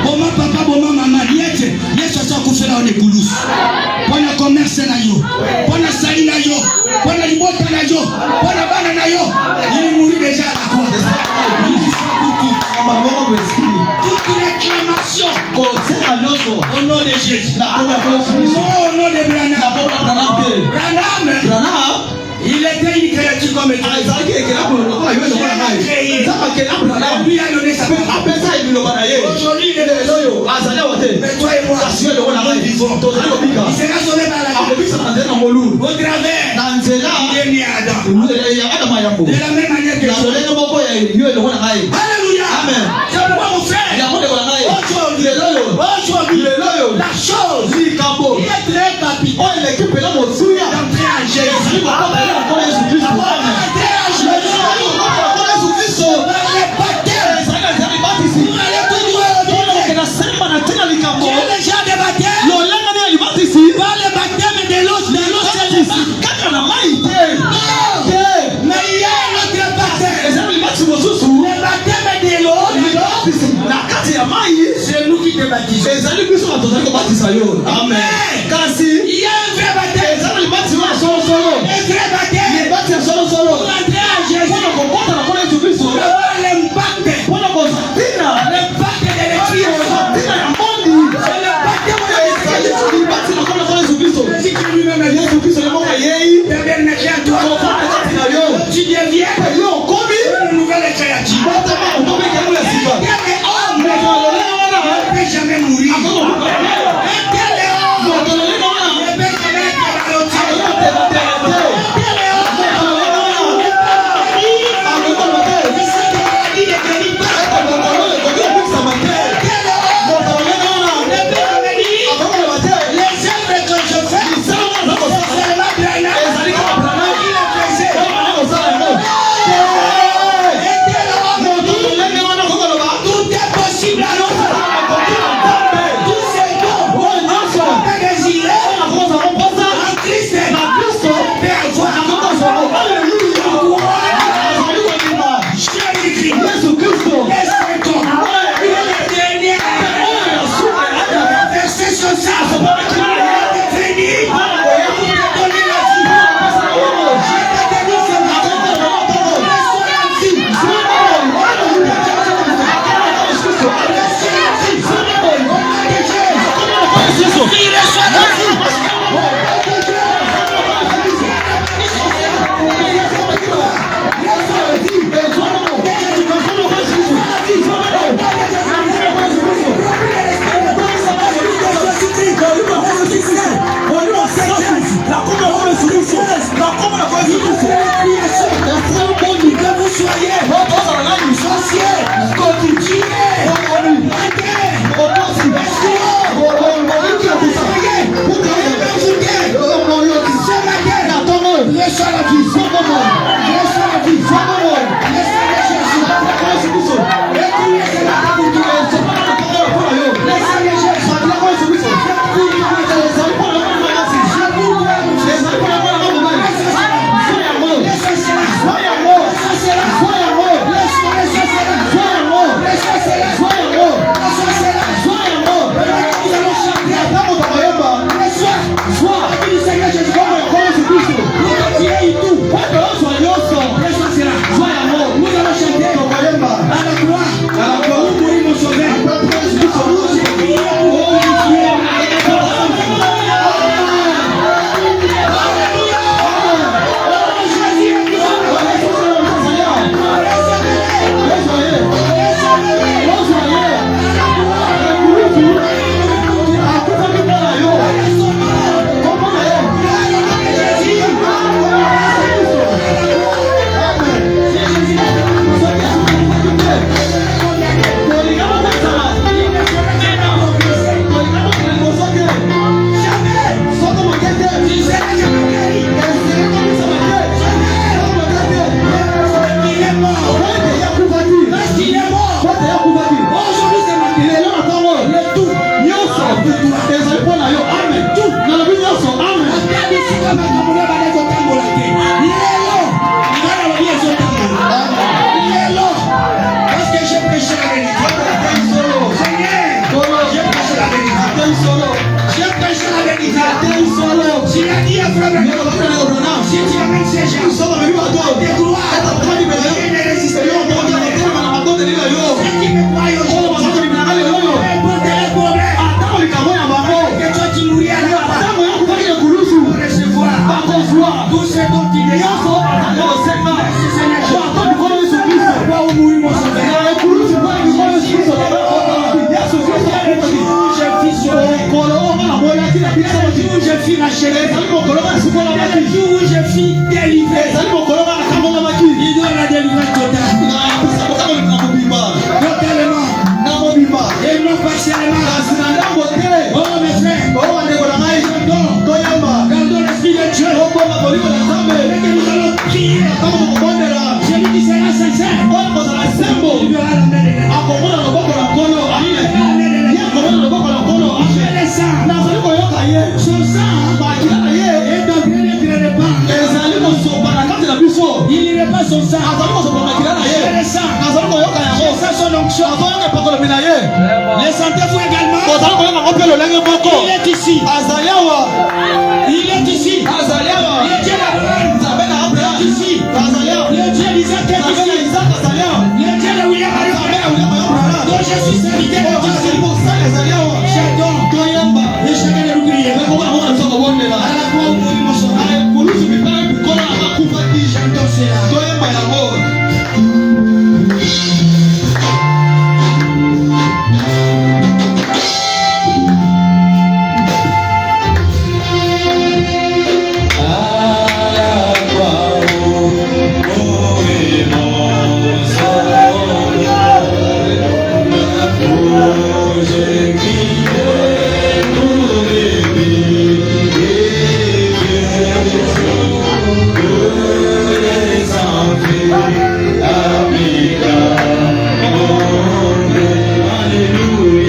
Boma papa boma mama liete Yesu asakufela one kulusu pona commerce na yo pona sali na yo pona libota na yo pona bana na yo il mourit déjà à quoi toute réclamation au nom de Jésus au nom de Branham. Il était une créature comme lui. Lui a donné sa parole. Aujourd'hui, il est désolé. Mais toi et moi, nous vivons. Il sera sauvé par la vie. Au travers, il est né à Adam. De la même manière que Alléluia. Amen. C'est pourquoi mon frère, aujourd'hui, la chose qui est très capitale d'entrer en Jésus. C'est nous qui te baptisons. Amen. Il y a un vrai baptême. Un vrai baptême. Pour entrer à Jésus. Pour avoir l'impact de l'esprit. C'est le baptême de l'esprit. Jésus qui lui-même est à toi. Tu deviens une nouvelle créature. Ne peut jamais mourir. Tout est possible. à Frère Branham, si tu amènes ces gens, des gloires, ils ne résistent pas. Ceux qui me croient aujourd'hui, importe les problèmes, que toi tu nourris à la part, pour recevoir tout ce dont il est. Merci Seigneur. Pourquoi vous mourrez mon Sauveur? Je suis racheté. Le jour où je suis délivré, il doit la délivrance totale. Totalement. Et non partiellement. Oh mes frères, gardons l'esprit de Dieu. Et que nous allons prier. Celui qui sera sincère, il verra la main de Dieu. Son sang est en train d'être répandu. Il n'y pas son sang. Le sang. Son onction. Les sentez-vous également? Il est ici. Il est ici. Le Dieu d'Abraham est ici. Le Dieu d'Isaac est ici. Le Dieu de William Marion, dont je suis serviteur de Dieu.